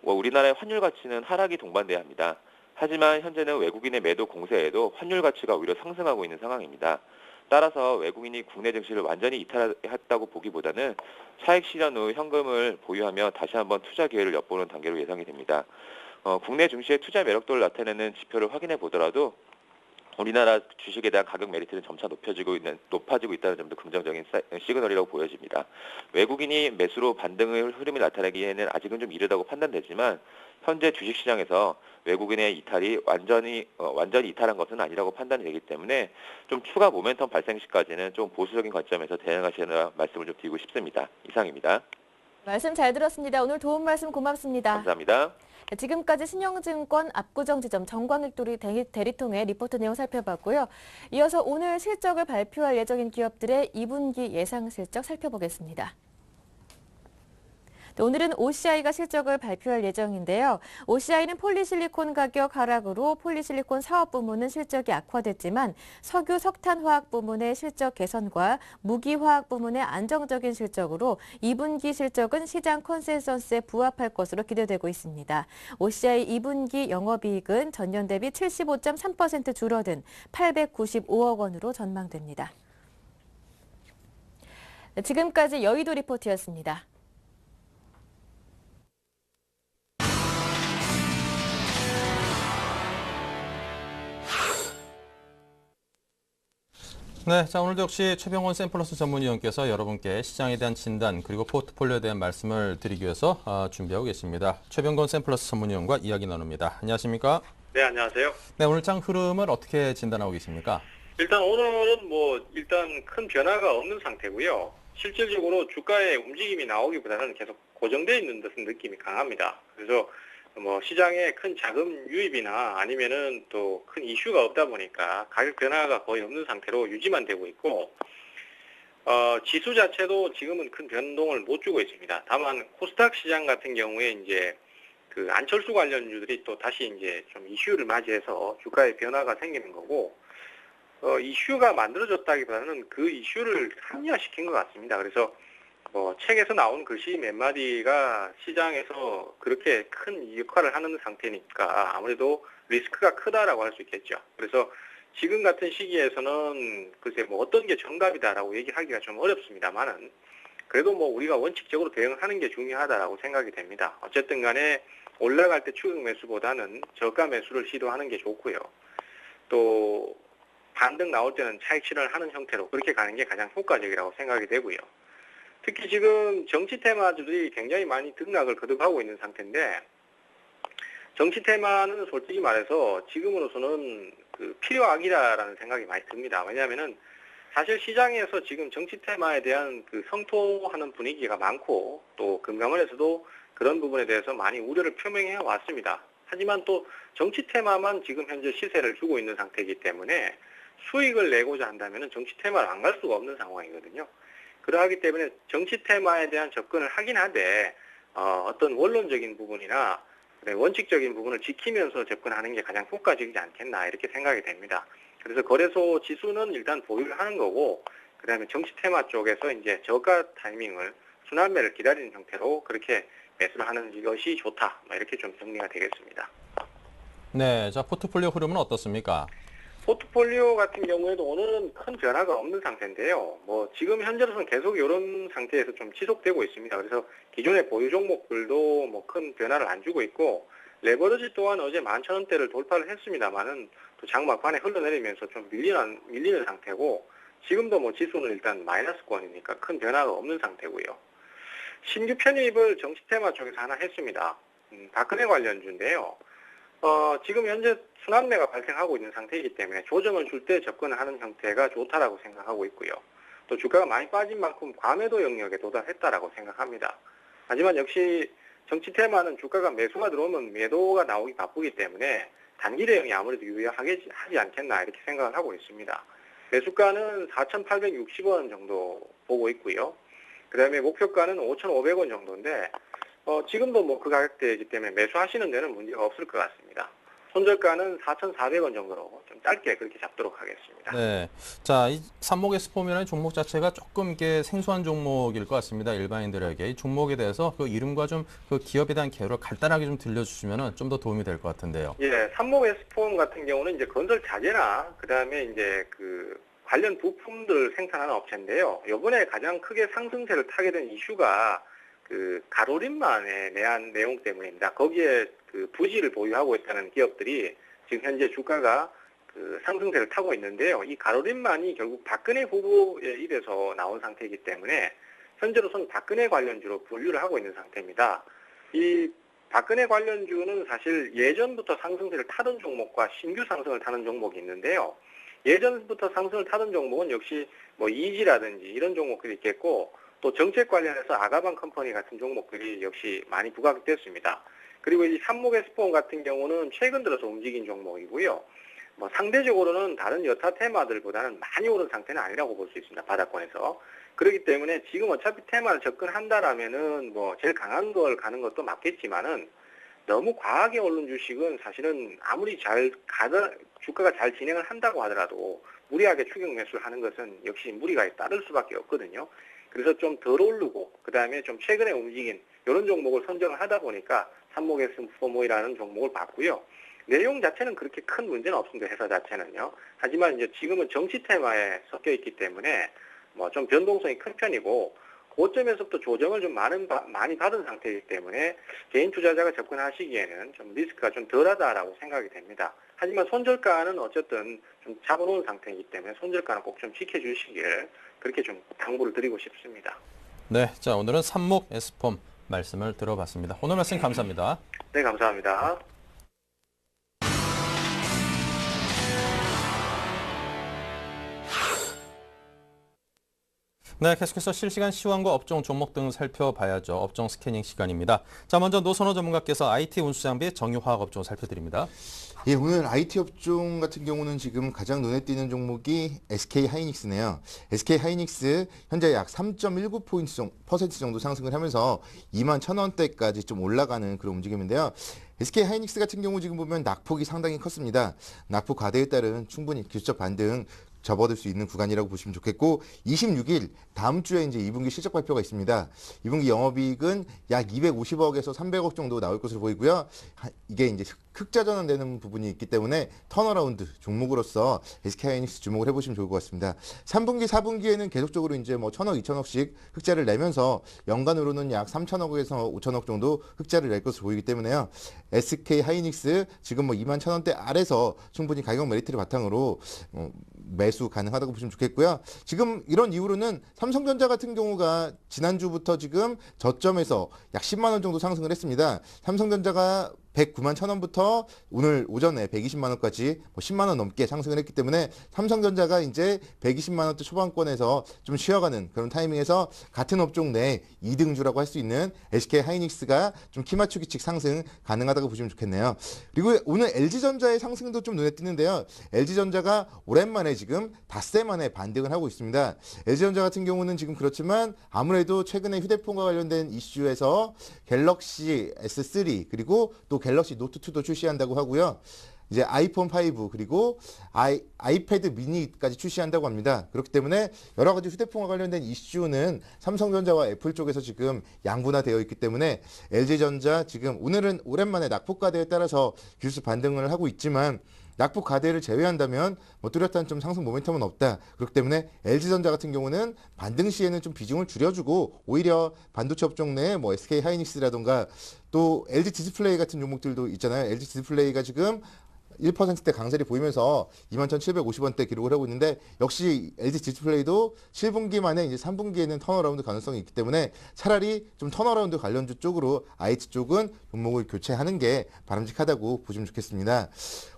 우리나라의 환율 가치는 하락이 동반돼야 합니다. 하지만 현재는 외국인의 매도 공세에도 환율 가치가 오히려 상승하고 있는 상황입니다. 따라서 외국인이 국내 증시를 완전히 이탈했다고 보기보다는 차익 실현 후 현금을 보유하며 다시 한번 투자 기회를 엿보는 단계로 예상이 됩니다. 국내 증시의 투자 매력도를 나타내는 지표를 확인해 보더라도 우리나라 주식에 대한 가격 메리트는 점차 높아지고 있다는 점도 긍정적인 시그널이라고 보여집니다. 외국인이 매수로 반등의 흐름이 나타나기에는 아직은 좀 이르다고 판단되지만 현재 주식시장에서 외국인의 이탈이 완전히 이탈한 것은 아니라고 판단이 되기 때문에 좀 추가 모멘텀 발생 시까지는 좀 보수적인 관점에서 대응하시는 말씀을 좀 드리고 싶습니다. 이상입니다. 말씀 잘 들었습니다. 오늘 도움 말씀 고맙습니다. 감사합니다. 지금까지 신영증권 압구정지점 정광익 대리통의 리포트 내용 살펴봤고요. 이어서 오늘 실적을 발표할 예정인 기업들의 2분기 예상 실적 살펴보겠습니다. 오늘은 OCI가 실적을 발표할 예정인데요. OCI는 폴리실리콘 가격 하락으로 폴리실리콘 사업 부문은 실적이 악화됐지만 석유 석탄화학 부문의 실적 개선과 무기화학 부문의 안정적인 실적으로 2분기 실적은 시장 컨센서스에 부합할 것으로 기대되고 있습니다. OCI 2분기 영업이익은 전년 대비 75.3% 줄어든 895억 원으로 전망됩니다. 지금까지 여의도 리포트였습니다. 네, 자 오늘도 역시 최병원 샘플러스 전문위원께서 여러분께 시장에 대한 진단 그리고 포트폴리오에 대한 말씀을 드리기 위해서 준비하고 계십니다. 최병원 샘플러스 전문위원과 이야기 나눕니다. 안녕하십니까? 네, 안녕하세요. 네, 오늘 장 흐름을 어떻게 진단하고 계십니까? 일단 오늘은 일단 큰 변화가 없는 상태고요. 실질적으로 주가의 움직임이 나오기보다는 계속 고정되어 있는 듯한 느낌이 강합니다. 그래서 시장에 큰 자금 유입이나 아니면은 또 큰 이슈가 없다 보니까 가격 변화가 거의 없는 상태로 유지만 되고 있고, 지수 자체도 지금은 큰 변동을 못 주고 있습니다. 다만 코스닥 시장 같은 경우에 이제 그 안철수 관련주들이 또 다시 이제 좀 이슈를 맞이해서 주가의 변화가 생기는 거고, 이슈가 만들어졌다기보다는 그 이슈를 합리화시킨 것 같습니다. 그래서 책에서 나온 글씨 몇 마디가 시장에서 그렇게 큰 역할을 하는 상태니까 아무래도 리스크가 크다라고 할 수 있겠죠. 그래서 지금 같은 시기에서는 글쎄 어떤 게 정답이다라고 얘기하기가 좀 어렵습니다만은 그래도 우리가 원칙적으로 대응하는 게 중요하다라고 생각이 됩니다. 어쨌든 간에 올라갈 때 추격 매수보다는 저가 매수를 시도하는 게 좋고요. 또 반등 나올 때는 차익 실현을 하는 형태로 그렇게 가는 게 가장 효과적이라고 생각이 되고요. 특히 지금 정치 테마주들이 굉장히 많이 등락을 거듭하고 있는 상태인데 정치 테마는 솔직히 말해서 지금으로서는 필요악이다라는 생각이 많이 듭니다. 왜냐하면은 사실 시장에서 지금 정치 테마에 대한 성토하는 분위기가 많고 또 금감원에서도 그런 부분에 대해서 많이 우려를 표명해 왔습니다. 하지만 또 정치 테마만 지금 현재 시세를 주고 있는 상태이기 때문에 수익을 내고자 한다면 정치 테마를 안 갈 수가 없는 상황이거든요. 그러하기 때문에 정치 테마에 대한 접근을 하긴 하되 어떤 원론적인 부분이나 원칙적인 부분을 지키면서 접근하는 게 가장 효과적이지 않겠나 이렇게 생각이 됩니다. 그래서 거래소 지수는 일단 보유를 하는 거고 그다음에 정치 테마 쪽에서 이제 저가 타이밍을 순환매를 기다리는 형태로 그렇게 매수를 하는 것이 좋다. 이렇게 좀 정리가 되겠습니다. 네, 자 포트폴리오 흐름은 어떻습니까? 포트폴리오 같은 경우에도 오늘은 큰 변화가 없는 상태인데요. 지금 현재로서는 계속 이런 상태에서 좀 지속되고 있습니다. 그래서 기존의 보유 종목들도 큰 변화를 안 주고 있고 레버리지 또한 어제 11,000원대를 돌파를 했습니다만은 또 장막판에 흘러내리면서 좀 밀리는 상태고 지금도 지수는 일단 마이너스권이니까 큰 변화가 없는 상태고요. 신규 편입을 정치 테마 쪽에서 하나 했습니다. 박근혜 관련주인데요. 지금 현재 순환매가 발생하고 있는 상태이기 때문에 조정을 줄 때 접근을 하는 형태가 좋다라고 생각하고 있고요. 또 주가가 많이 빠진 만큼 과매도 영역에 도달했다라고 생각합니다. 하지만 역시 정치 테마는 주가가 매수가 들어오면 매도가 나오기 바쁘기 때문에 단기 대응이 아무래도 유효하지 않겠나 이렇게 생각을 하고 있습니다. 매수가는 4,860원 정도 보고 있고요. 그 다음에 목표가는 5,500원 정도인데 지금도 그 가격대이기 때문에 매수하시는 데는 문제가 없을 것 같습니다. 손절가는 4,400원 정도로 좀 짧게 그렇게 잡도록 하겠습니다. 네, 자, 이 삼목 S폼이라는 종목 자체가 조금 이게 생소한 종목일 것 같습니다. 일반인들에게 이 종목에 대해서 그 이름과 좀 그 기업에 대한 개요를 간단하게 좀 들려주시면 좀 더 도움이 될 것 같은데요. 예, 삼목 S폼 같은 경우는 이제 건설 자재나 그다음에 이제 관련 부품들 생산하는 업체인데요. 이번에 가장 크게 상승세를 타게 된 이슈가 가로림만에 대한 내용 때문입니다. 거기에 부지를 보유하고 있다는 기업들이 지금 현재 주가가 상승세를 타고 있는데요. 이 가로림만이 결국 박근혜 후보의 입에서 나온 상태이기 때문에 현재로서는 박근혜 관련주로 분류를 하고 있는 상태입니다. 이 박근혜 관련주는 사실 예전부터 상승세를 타던 종목과 신규 상승을 타는 종목이 있는데요. 예전부터 상승을 타던 종목은 역시 이지라든지 이런 종목들이 있겠고 또 정책 관련해서 아가방 컴퍼니 같은 종목들이 역시 많이 부각이 됐습니다. 그리고 이 삼목 S폼 같은 경우는 최근 들어서 움직인 종목이고요. 상대적으로는 다른 여타 테마들보다는 많이 오른 상태는 아니라고 볼 수 있습니다. 바닥권에서. 그렇기 때문에 지금 어차피 테마를 접근한다라면은 제일 강한 걸 가는 것도 맞겠지만은 너무 과하게 오른 주식은 사실은 아무리 주가가 잘 진행을 한다고 하더라도 무리하게 추격 매수를 하는 것은 역시 무리가 따를 수밖에 없거든요. 그래서 좀 덜 오르고 그다음에 좀 최근에 움직인 이런 종목을 선정을 하다 보니까 삼목 S폼이라는 종목을 봤고요. 내용 자체는 그렇게 큰 문제는 없습니다. 회사 자체는요. 하지만 이제 지금은 정치 테마에 섞여 있기 때문에 좀 변동성이 큰 편이고 고점에서부터 조정을 좀 많이 받은 상태이기 때문에 개인 투자자가 접근하시기에는 좀 리스크가 좀 덜하다라고 생각이 됩니다. 하지만 손절가는 어쨌든 좀 잡아놓은 상태이기 때문에 손절가는 꼭 좀 지켜주시길 그렇게 좀 당부를 드리고 싶습니다. 네, 자 오늘은 삼목 S폼 말씀을 들어봤습니다. 오늘 말씀 감사합니다. 네, 감사합니다. 네, 계속해서 실시간 시황과 업종 종목 등 살펴봐야죠. 업종 스캐닝 시간입니다. 자, 먼저 노선호 전문가께서 IT 운수장비 정유화학 업종 살펴드립니다. 예, 오늘 IT 업종 같은 경우는 지금 가장 눈에 띄는 종목이 SK 하이닉스네요. SK 하이닉스 현재 약 3.19% 정도 상승을 하면서 21,000원대까지 좀 올라가는 그런 움직임인데요. SK 하이닉스 같은 경우 지금 보면 낙폭이 상당히 컸습니다. 낙폭 과대에 따른 충분히 기술적 반등 접어들 수 있는 구간이라고 보시면 좋겠고 26일 다음 주에 이제 2분기 실적 발표가 있습니다. 2분기 영업이익은 약 250억에서 300억 정도 나올 것으로 보이고요. 이게 이제 흑자 전환되는 부분이 있기 때문에 턴어라운드 종목으로서 SK하이닉스 주목을 해보시면 좋을 것 같습니다. 3분기, 4분기에는 계속적으로 이제 1,000억, 2,000억씩 흑자를 내면서 연간으로는 약 3,000억에서 5,000억 정도 흑자를 낼 것으로 보이기 때문에요. SK하이닉스 지금 21,000원대 아래서 충분히 가격 메리트를 바탕으로 매수 가능하다고 보시면 좋겠고요. 지금 이런 이유로는 삼성전자 같은 경우가 지난주부터 지금 저점에서 약 10만 원 정도 상승을 했습니다. 삼성전자가 109만 1,000원부터 오늘 오전에 120만 원까지 10만 원 넘게 상승을 했기 때문에 삼성전자가 이제 120만 원대 초반권에서 좀 쉬어가는 그런 타이밍에서 같은 업종 내 2등주라고 할 수 있는 SK 하이닉스가 좀 키맞추기식 상승 가능하다고 보시면 좋겠네요. 그리고 오늘 LG전자의 상승도 좀 눈에 띄는데요. LG전자가 오랜만에 지금 닷새 만에 반등을 하고 있습니다. LG전자 같은 경우는 지금 그렇지만 아무래도 최근에 휴대폰과 관련된 이슈에서 갤럭시 S3 그리고 또 갤럭시 노트2도 출시한다고 하고요. 이제 아이폰 5 그리고 아이패드 미니까지 출시한다고 합니다. 그렇기 때문에 여러 가지 휴대폰과 관련된 이슈는 삼성전자와 애플 쪽에서 지금 양분화되어 있기 때문에 LG전자 지금 오늘은 오랜만에 낙폭과대에 따라서 기술수 반등을 하고 있지만 낙폭 과대를 제외한다면 뚜렷한 좀 상승 모멘텀은 없다. 그렇기 때문에 LG전자 같은 경우는 반등 시에는 좀 비중을 줄여주고 오히려 반도체 업종 내 SK 하이닉스라던가 또 LG 디스플레이 같은 종목들도 있잖아요. LG 디스플레이가 지금 1%대 강세를 보이면서 21,750원대 기록을 하고 있는데 역시 LG 디스플레이도 7분기 만에 이제 3분기에는 턴어라운드 가능성이 있기 때문에 차라리 좀 턴어라운드 관련주 쪽으로 IT 쪽은 종목을 교체하는 게 바람직하다고 보시면 좋겠습니다.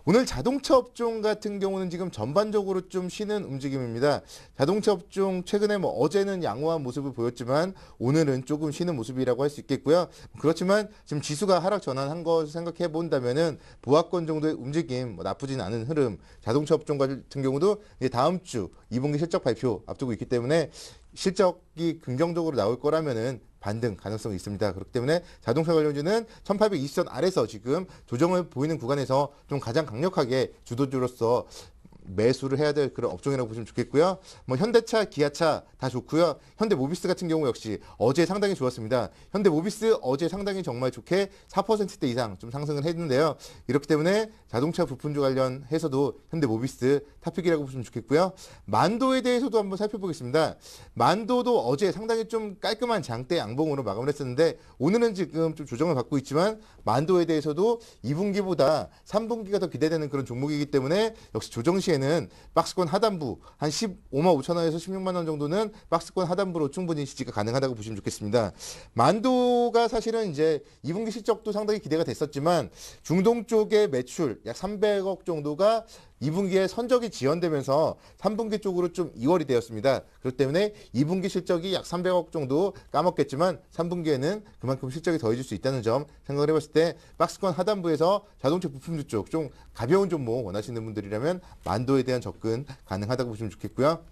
오늘 자동차 업종 같은 경우는 지금 전반적으로 좀 쉬는 움직임입니다. 자동차 업종 최근에 어제는 양호한 모습을 보였지만 오늘은 조금 쉬는 모습이라고 할 수 있겠고요. 그렇지만 지금 지수가 하락 전환한 것을 생각해 본다면은 보합권 정도의 움직임 나쁘진 않은 흐름. 자동차 업종 같은 경우도 이제 다음 주 2분기 실적 발표 앞두고 있기 때문에 실적이 긍정적으로 나올 거라면은 반등 가능성이 있습니다. 그렇기 때문에 자동차 관련주는 1820선 아래서 지금 조정을 보이는 구간에서 좀 가장 강력하게 주도주로서 매수를 해야 될 그런 업종이라고 보시면 좋겠고요. 현대차, 기아차 다 좋고요. 현대모비스 같은 경우 역시 어제 상당히 좋았습니다. 현대모비스 어제 상당히 정말 좋게 4%대 이상 좀 상승을 했는데요. 이렇기 때문에 자동차 부품주 관련해서도 현대모비스 탑픽이라고 보시면 좋겠고요. 만도에 대해서도 한번 살펴보겠습니다. 만도도 어제 상당히 좀 깔끔한 장대 양봉으로 마감을 했었는데 오늘은 지금 좀 조정을 받고 있지만 만도에 대해서도 2분기보다 3분기가 더 기대되는 그런 종목이기 때문에 역시 조정 시에는 박스권 하단부 한 15만 5천 원에서 16만 원 정도는 박스권 하단부로 충분히 지지가 가능하다고 보시면 좋겠습니다. 만도가 사실은 이제 2분기 실적도 상당히 기대가 됐었지만 중동 쪽의 매출 약 300억 정도가 2분기에 선적이 지연되면서 3분기 쪽으로 좀 이월이 되었습니다. 그렇기 때문에 2분기 실적이 약 300억 정도 까먹겠지만 3분기에는 그만큼 실적이 더해질 수 있다는 점 생각을 해봤을 때 박스권 하단부에서 자동차 부품주 쪽 좀 가벼운 종목 원하시는 분들이라면 만도에 대한 접근 가능하다고 보시면 좋겠고요.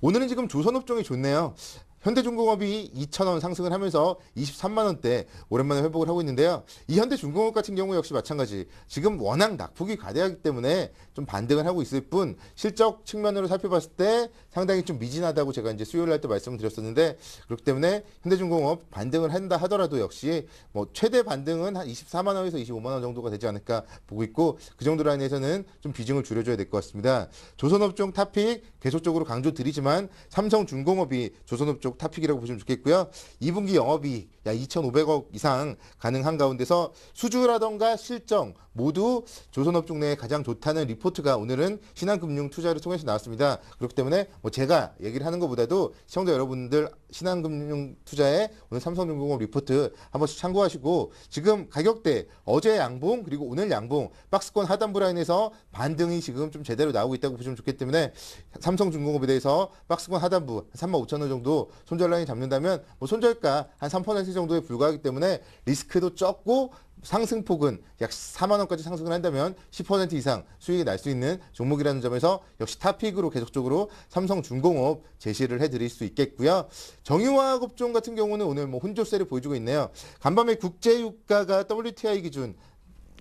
오늘은 지금 조선업종이 좋네요. 현대중공업이 2,000원 상승을 하면서 23만 원대 오랜만에 회복을 하고 있는데요. 이 현대중공업 같은 경우 역시 마찬가지. 지금 워낙 낙폭이 과대하기 때문에 좀 반등을 하고 있을 뿐 실적 측면으로 살펴봤을 때 상당히 좀 미진하다고 제가 이제 수요일 날 때 말씀을 드렸었는데 그렇기 때문에 현대중공업 반등을 한다 하더라도 역시 최대 반등은 한 24만 원에서 25만 원 정도가 되지 않을까 보고 있고 그 정도 라인에서는 좀 비중을 줄여줘야 될 것 같습니다. 조선업종 탑픽 계속적으로 강조드리지만 삼성중공업이 조선업종 탑픽이라고 보시면 좋겠고요. 2분기 영업이 약 2,500억 이상 가능한 가운데서 수주라던가 실적 모두 조선업종 내에 가장 좋다는 리포트가 오늘은 신한금융투자를 통해서 나왔습니다. 그렇기 때문에 제가 얘기를 하는 것보다도 시청자 여러분들 신한금융투자의 오늘 삼성중공업 리포트 한 번씩 참고하시고 지금 가격대 어제 양봉 그리고 오늘 양봉 박스권 하단부 라인에서 반등이 지금 좀 제대로 나오고 있다고 보시면 좋기 때문에 삼성중공업에 대해서 박스권 하단부 35,000원 정도 손절 라인 잡는다면 손절가 한 3% 정도에 불과하기 때문에 리스크도 적고 상승폭은 약 4만 원까지 상승을 한다면 10% 이상 수익이 날 수 있는 종목이라는 점에서 역시 탑픽으로 계속적으로 삼성중공업 제시를 해드릴 수 있겠고요. 정유화학 업종 같은 경우는 오늘 혼조세를 보여주고 있네요. 간밤에 국제유가가 WTI 기준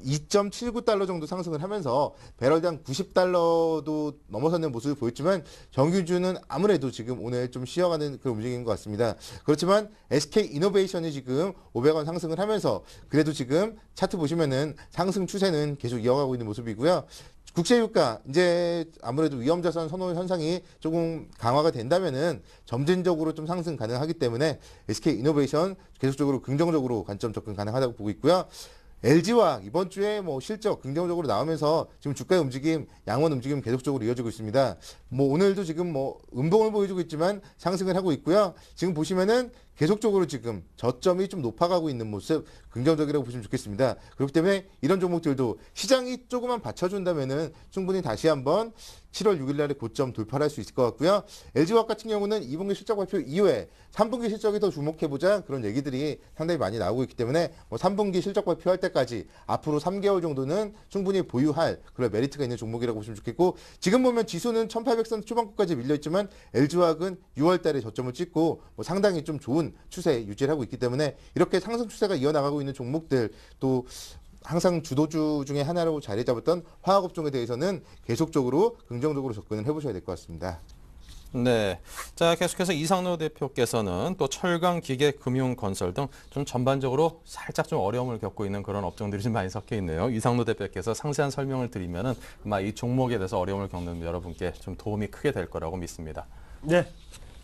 2.79달러 정도 상승을 하면서 배럴당 90달러도 넘어서는 모습을 보였지만 정유주는 아무래도 지금 오늘 좀 쉬어가는 그런 움직임인 것 같습니다. 그렇지만 SK이노베이션이 지금 500원 상승을 하면서 그래도 지금 차트 보시면은 상승 추세는 계속 이어가고 있는 모습이고요. 국제유가 이제 아무래도 위험자산 선호 현상이 조금 강화가 된다면은 점진적으로 좀 상승 가능하기 때문에 SK이노베이션 계속적으로 긍정적으로 관점 접근 가능하다고 보고 있고요. LG화 이번 주에 뭐 실적 긍정적으로 나오면서 지금 주가의 움직임, 양원 움직임 계속적으로 이어지고 있습니다. 뭐 오늘도 지금 뭐 음봉을 보여주고 있지만 상승을 하고 있고요. 지금 보시면은 계속적으로 지금 저점이 좀 높아가고 있는 모습 긍정적이라고 보시면 좋겠습니다. 그렇기 때문에 이런 종목들도 시장이 조금만 받쳐준다면은 충분히 다시 한번 7월 6일 날에 고점 돌파할 수 있을 것 같고요. LG화학 같은 경우는 2분기 실적 발표 이후에 3분기 실적에 더 주목해보자 그런 얘기들이 상당히 많이 나오고 있기 때문에 뭐 3분기 실적 발표할 때까지 앞으로 3개월 정도는 충분히 보유할 그런 메리트가 있는 종목이라고 보시면 좋겠고, 지금 보면 지수는 1800선 초반권까지 밀려있지만 LG화학은 6월 달에 저점을 찍고 뭐 상당히 좀 좋은 추세 유지를 하고 있기 때문에 이렇게 상승 추세가 이어나가고 있는 종목들, 또 항상 주도주 중에 하나로 자리 잡았던 화학업종에 대해서는 계속적으로 긍정적으로 접근을 해보셔야 될 것 같습니다. 네. 자, 계속해서 이상로 대표께서는 또 철강, 기계, 금융, 건설 등 좀 전반적으로 살짝 좀 어려움을 겪고 있는 그런 업종들이 좀 많이 섞여 있네요. 이상로 대표께서 상세한 설명을 드리면은 아마 이 종목에 대해서 어려움을 겪는 여러분께 좀 도움이 크게 될 거라고 믿습니다. 네.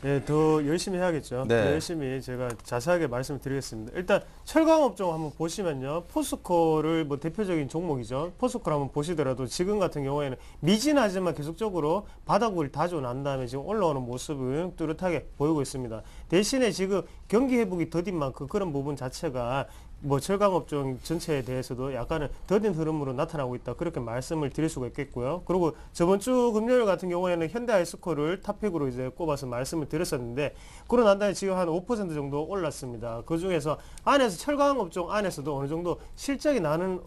네, 더 열심히 해야겠죠. 네. 더 열심히 제가 자세하게 말씀을 드리겠습니다. 일단 철강업종 한번 보시면요. 포스코를 뭐 대표적인 종목이죠. 포스코를 한번 보시더라도 지금 같은 경우에는 미진하지만 계속적으로 바닥을 다져 난 다음에 지금 올라오는 모습을 뚜렷하게 보이고 있습니다. 대신에 지금 경기 회복이 더딘 만큼 그런 부분 자체가 뭐 철강업종 전체에 대해서도 약간은 더딘 흐름으로 나타나고 있다, 그렇게 말씀을 드릴 수가 있겠고요. 그리고 저번 주 금요일 같은 경우에는 현대아이스코를 탑픽으로 이제 꼽아서 말씀을 드렸었는데, 그러고 난 다음에 지금 한 5% 정도 올랐습니다. 그 중에서 안에서 철강업종 안에서도 어느 정도 실적이 나는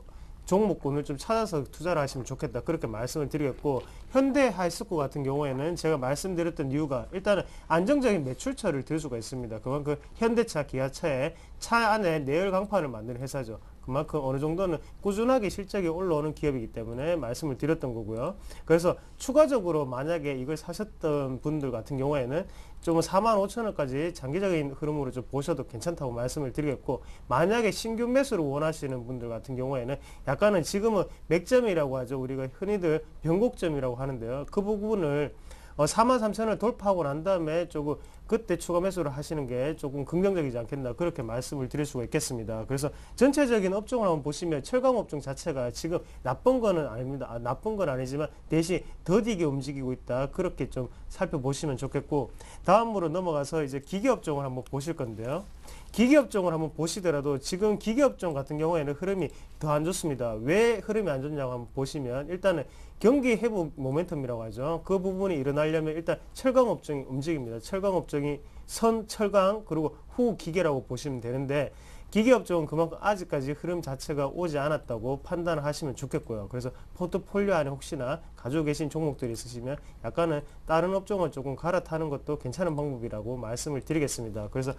종목군을 좀 찾아서 투자를 하시면 좋겠다, 그렇게 말씀을 드리겠고, 현대하이스코 같은 경우에는 제가 말씀드렸던 이유가 일단은 안정적인 매출처를 들 수가 있습니다. 그만큼 현대차, 기아차의 차 안에 내열 강판을 만드는 회사죠. 그만큼 어느 정도는 꾸준하게 실적이 올라오는 기업이기 때문에 말씀을 드렸던 거고요. 그래서 추가적으로 만약에 이걸 사셨던 분들 같은 경우에는 좀 45,000원까지 장기적인 흐름으로 좀 보셔도 괜찮다고 말씀을 드리겠고, 만약에 신규 매수를 원하시는 분들 같은 경우에는 약간은 지금은 맥점이라고 하죠. 우리가 흔히들 변곡점이라고 하는데요. 그 부분을 43,000원을 돌파하고 난 다음에 조금 그때 추가 매수를 하시는 게 조금 긍정적이지 않겠나, 그렇게 말씀을 드릴 수가 있겠습니다. 그래서 전체적인 업종을 한번 보시면 철강업종 자체가 지금 나쁜 거는 아닙니다. 나쁜 건 아니지만 대신 더디게 움직이고 있다, 그렇게 좀 살펴보시면 좋겠고, 다음으로 넘어가서 이제 기계업종을 한번 보실 건데요. 기계업종을 한번 보시더라도 지금 기계업종 같은 경우에는 흐름이 더 안 좋습니다. 왜 흐름이 안 좋냐고 한번 보시면, 일단은 경기 회복 모멘텀이라고 하죠. 그 부분이 일어나려면 일단 철강업종이 움직입니다. 철강업종이 선, 철강, 그리고 후 기계라고 보시면 되는데, 기계업종은 그만큼 아직까지 흐름 자체가 오지 않았다고 판단을 하시면 좋겠고요. 그래서 포트폴리오 안에 혹시나 가지고 계신 종목들이 있으시면 약간은 다른 업종을 조금 갈아타는 것도 괜찮은 방법이라고 말씀을 드리겠습니다. 그래서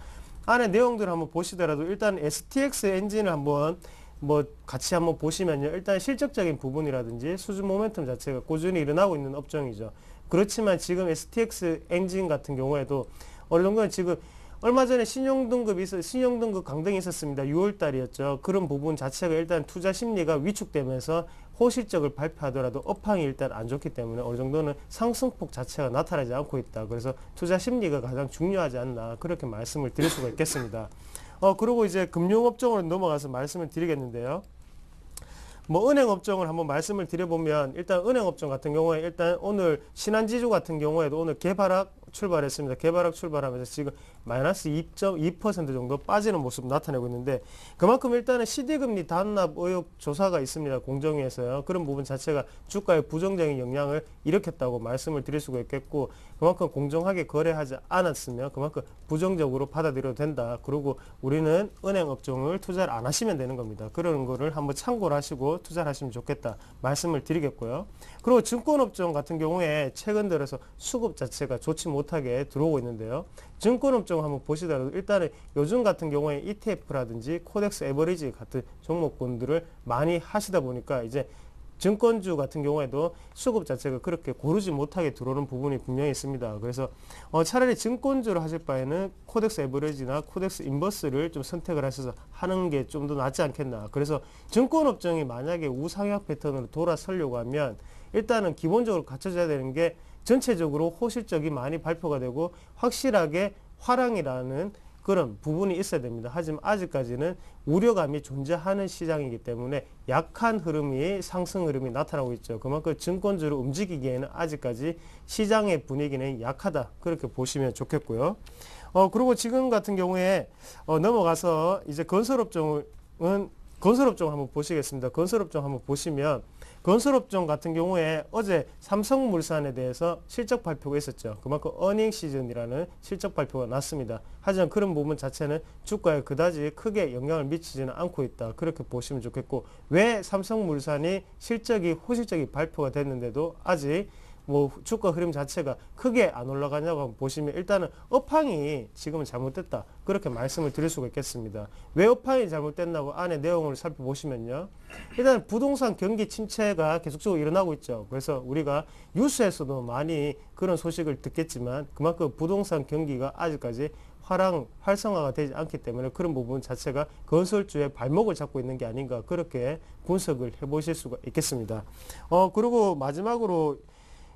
안에 내용들을 한번 보시더라도 일단 STX 엔진을 한번 뭐 같이 한번 보시면요. 일단 실적적인 부분이라든지 수준 모멘텀 자체가 꾸준히 일어나고 있는 업종이죠. 그렇지만 지금 STX 엔진 같은 경우에도 어느 정도는 지금 얼마 전에 신용등급 강등이 있었습니다. 6월 달이었죠. 그런 부분 자체가 일단 투자 심리가 위축되면서 호실적을 발표하더라도 업황이 일단 안 좋기 때문에 어느 정도는 상승폭 자체가 나타나지 않고 있다. 그래서 투자 심리가 가장 중요하지 않나, 그렇게 말씀을 드릴 수가 있겠습니다. 그리고 이제 금융업종으로 넘어가서 말씀을 드리겠는데요. 뭐 은행업종을 한번 말씀을 드려보면, 일단 은행업종 같은 경우에 일단 오늘 신한지주 같은 경우에도 오늘 개발학 출발했습니다. 개발학 출발하면서 지금 마이너스 2.2% 정도 빠지는 모습 나타내고 있는데, 그만큼 일단은 CD금리 단납 의혹 조사가 있습니다. 공정위에서요. 그런 부분 자체가 주가에 부정적인 영향을 일으켰다고 말씀을 드릴 수가 있겠고, 그만큼 공정하게 거래하지 않았으면 그만큼 부정적으로 받아들여도 된다. 그리고 우리는 은행업종을 투자를 안 하시면 되는 겁니다. 그런 거를 한번 참고를 하시고 투자를 하시면 좋겠다 말씀을 드리겠고요. 그리고 증권업종 같은 경우에 최근 들어서 수급 자체가 좋지 못하게 들어오고 있는데요. 증권업종 한번 보시더라도 일단은 요즘 같은 경우에 ETF라든지 코덱스 에버리지 같은 종목군들을 많이 하시다 보니까 이제 증권주 같은 경우에도 수급 자체가 그렇게 고르지 못하게 들어오는 부분이 분명히 있습니다. 그래서 차라리 증권주를 하실 바에는 코덱스 에버리지나 코덱스 인버스를 좀 선택을 하셔서 하는 게 좀 더 낫지 않겠나. 그래서 증권업종이 만약에 우상향 패턴으로 돌아서려고 하면 일단은 기본적으로 갖춰져야 되는 게 전체적으로 호실적이 많이 발표가 되고 확실하게 화랑이라는 그런 부분이 있어야 됩니다. 하지만 아직까지는 우려감이 존재하는 시장이기 때문에 약한 흐름이 상승 흐름이 나타나고 있죠. 그만큼 증권주를 움직이기에는 아직까지 시장의 분위기는 약하다. 그렇게 보시면 좋겠고요. 그리고 지금 같은 경우에 넘어가서 이제 건설업종을 한번 보시겠습니다. 건설업종 한번 보시면 건설업종 같은 경우에 어제 삼성물산에 대해서 실적 발표가 있었죠. 그만큼 어닝 시즌이라는 실적 발표가 났습니다. 하지만 그런 부분 자체는 주가에 그다지 크게 영향을 미치지는 않고 있다. 그렇게 보시면 좋겠고, 왜 삼성물산이 호실적이 발표가 됐는데도 아직 주가 흐름 자체가 크게 안 올라가냐고 한번 보시면, 일단은 업황이 지금은 잘못됐다. 그렇게 말씀을 드릴 수가 있겠습니다. 왜 업황이 잘못됐나고 안에 내용을 살펴보시면요. 일단 부동산 경기 침체가 계속적으로 일어나고 있죠. 그래서 우리가 뉴스에서도 많이 그런 소식을 듣겠지만 그만큼 부동산 경기가 아직까지 활성화가 되지 않기 때문에 그런 부분 자체가 건설주의 발목을 잡고 있는 게 아닌가, 그렇게 분석을 해보실 수가 있겠습니다. 그리고 마지막으로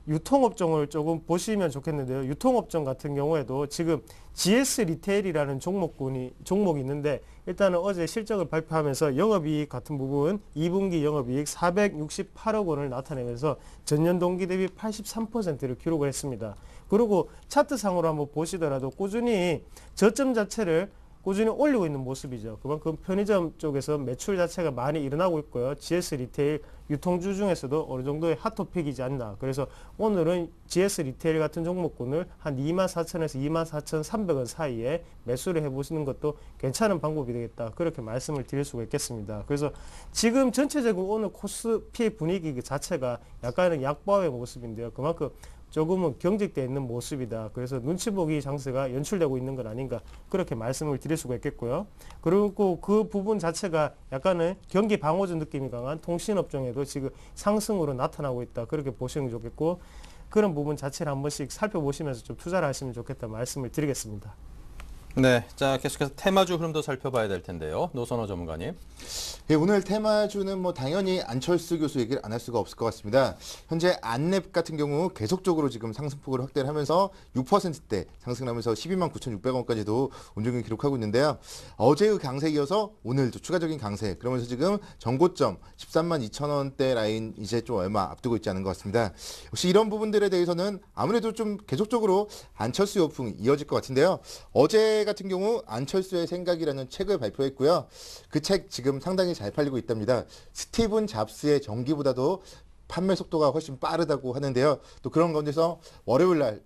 유통업종을 조금 보시면 좋겠는데요. 유통업종 같은 경우에도 지금 GS 리테일이라는 종목이 있는데, 일단은 어제 실적을 발표하면서 영업이익 같은 부분 2분기 영업이익 468억 원을 나타내면서 전년 동기 대비 83%를 기록을 했습니다. 그리고 차트상으로 한번 보시더라도 꾸준히 저점 자체를 꾸준히 올리고 있는 모습이죠. 그만큼 편의점 쪽에서 매출 자체가 많이 일어나고 있고요. GS 리테일 유통주 중에서도 어느 정도의 핫토픽이지 않나. 그래서 오늘은 GS 리테일 같은 종목군을 한 24,000에서 24,300원 사이에 매수를 해보시는 것도 괜찮은 방법이 되겠다. 그렇게 말씀을 드릴 수가 있겠습니다. 그래서 지금 전체적으로 오늘 코스피 분위기 자체가 약간은 약보합의 모습인데요. 그만큼 조금은 경직되어 있는 모습이다. 그래서 눈치 보기 장세가 연출되고 있는 건 아닌가, 그렇게 말씀을 드릴 수가 있겠고요. 그리고 그 부분 자체가 약간은 경기 방어주 느낌이 강한 통신업종에도 지금 상승으로 나타나고 있다. 그렇게 보시면 좋겠고, 그런 부분 자체를 한 번씩 살펴보시면서 좀 투자를 하시면 좋겠다 말씀을 드리겠습니다. 네, 자 계속해서 테마주 흐름도 살펴봐야 될 텐데요. 노선호 전문가님. 예, 오늘 테마주는 당연히 안철수 교수 얘기를 안 할 수가 없을 것 같습니다. 현재 안랩 같은 경우 계속적으로 지금 상승폭을 확대를 하면서 6%대 상승하면서 12만 9,600원까지도 움직임을 기록하고 있는데요. 어제의 강세에 이어서 오늘도 추가적인 강세, 그러면서 지금 전고점 13만 2천원대 라인 이제 좀 얼마 앞두고 있지 않은 것 같습니다. 역시 이런 부분들에 대해서는 아무래도 좀 계속적으로 안철수 열풍이 이어질 것 같은데요. 어제 같은 경우 안철수의 생각이라는 책을 발표했고요. 그 책 지금 상당히 잘 팔리고 있답니다. 스티븐 잡스의 전기보다도 판매 속도가 훨씬 빠르다고 하는데요. 또 그런 가운데서 월요일 날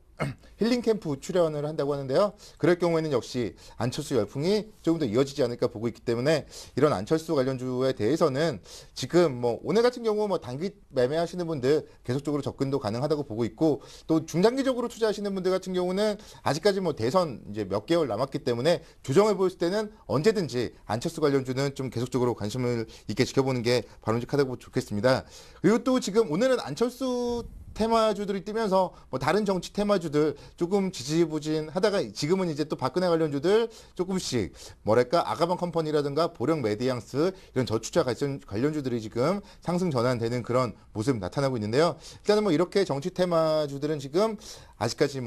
힐링 캠프 출연을 한다고 하는데요. 그럴 경우에는 역시 안철수 열풍이 조금 더 이어지지 않을까 보고 있기 때문에 이런 안철수 관련주에 대해서는 지금 오늘 같은 경우 단기 매매하시는 분들 계속적으로 접근도 가능하다고 보고 있고, 또 중장기적으로 투자하시는 분들 같은 경우는 아직까지 대선 이제 몇 개월 남았기 때문에 조정을 보였을 때는 언제든지 안철수 관련주는 좀 계속적으로 관심을 있게 지켜보는 게 바람직하다고 좋겠습니다. 그리고 또 지금 오늘은 안철수 테마주들이 뜨면서 다른 정치 테마주들 조금 지지부진하다가 지금은 이제 또 박근혜 관련주들 조금씩 아가방 컴퍼니라든가 보령 메디앙스 이런 저투자 관련주들이 지금 상승 전환되는 그런 모습 나타나고 있는데요. 일단은 이렇게 정치 테마주들은 지금 아직까지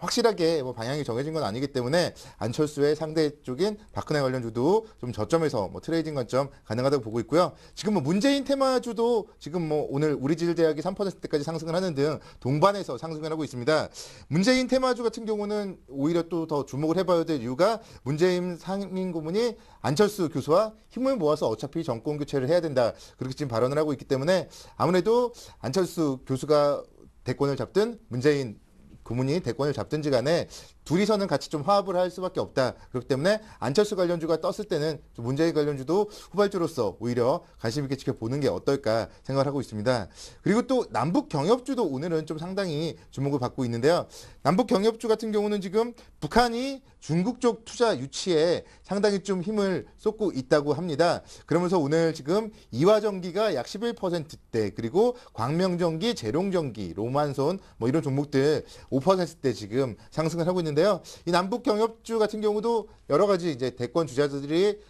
확실하게 방향이 정해진 건 아니기 때문에 안철수의 상대 쪽인 박근혜 관련주도 좀 저점에서 트레이딩 관점 가능하다고 보고 있고요. 지금 문재인 테마주도 지금 오늘 우리질대학이 3%까지 상승을 하는 등 동반해서 상승을 하고 있습니다. 문재인 테마주 같은 경우는 오히려 또 더 주목을 해봐야 될 이유가 문재인 상임고문이 안철수 교수와 힘을 모아서 어차피 정권 교체를 해야 된다, 그렇게 지금 발언을 하고 있기 때문에 아무래도 안철수 교수가 대권을 잡든 문재인 고문이 대권을 잡든지 간에 둘이서는 같이 좀 화합을 할 수밖에 없다. 그렇기 때문에 안철수 관련주가 떴을 때는 문재인 관련주도 후발주로서 오히려 관심 있게 지켜보는 게 어떨까 생각을 하고 있습니다. 그리고 또 남북 경협주도 오늘은 좀 상당히 주목을 받고 있는데요. 남북 경협주 같은 경우는 지금 북한이 중국 쪽 투자 유치에 상당히 좀 힘을 쏟고 있다고 합니다. 그러면서 오늘 지금 이화전기가 약 11%대, 그리고 광명전기, 재룡전기, 로만손 이런 종목들 5%대 지금 상승을 하고 있는데요. 이 남북 경협주 같은 경우도 여러 가지 이제 대권 주자들이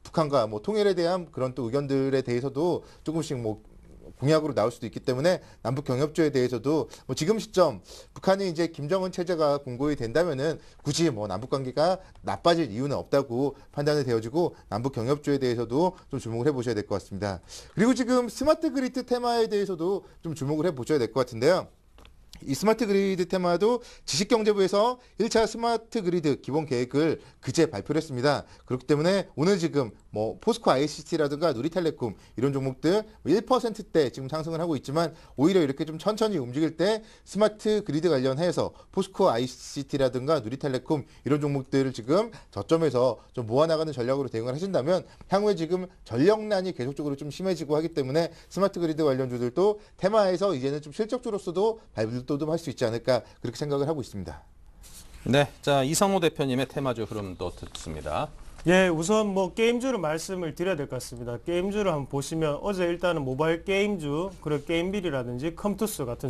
북한과 통일에 대한 그런 또 의견들에 대해서도 조금씩 공약으로 나올 수도 있기 때문에 남북 경협조에 대해서도 뭐 지금 시점 북한이 이제 김정은 체제가 공고히 된다면은 굳이 뭐 남북 관계가 나빠질 이유는 없다고 판단이 되어지고 남북 경협조에 대해서도 좀 주목을 해보셔야 될 것 같습니다. 그리고 지금 스마트 그리드 테마에 대해서도 좀 주목을 해보셔야 될 것 같은데요. 이 스마트 그리드 테마도 지식경제부에서 1차 스마트 그리드 기본 계획을 그제 발표를 했습니다. 그렇기 때문에 오늘 지금 뭐 포스코 ICT라든가 누리텔레콤 이런 종목들 1%대 지금 상승을 하고 있지만 오히려 이렇게 좀 천천히 움직일 때 스마트 그리드 관련해서 포스코 ICT라든가 누리텔레콤 이런 종목들을 지금 저점에서 좀 모아나가는 전략으로 대응을 하신다면 향후에 지금 전력난이 계속적으로 좀 심해지고 하기 때문에 스마트 그리드 관련주들도 테마에서 이제는 좀 실적주로서도 발돋움할 수 있지 않을까 그렇게 생각을 하고 있습니다. 네, 자 이상호 대표님의 테마주 흐름도 듣습니다. 예, 우선 뭐 게임주를 말씀을 드려야 될 것 같습니다. 게임주를 한번 보시면 어제 일단은 모바일 게임주, 그리고 게임빌이라든지 컴투스 같은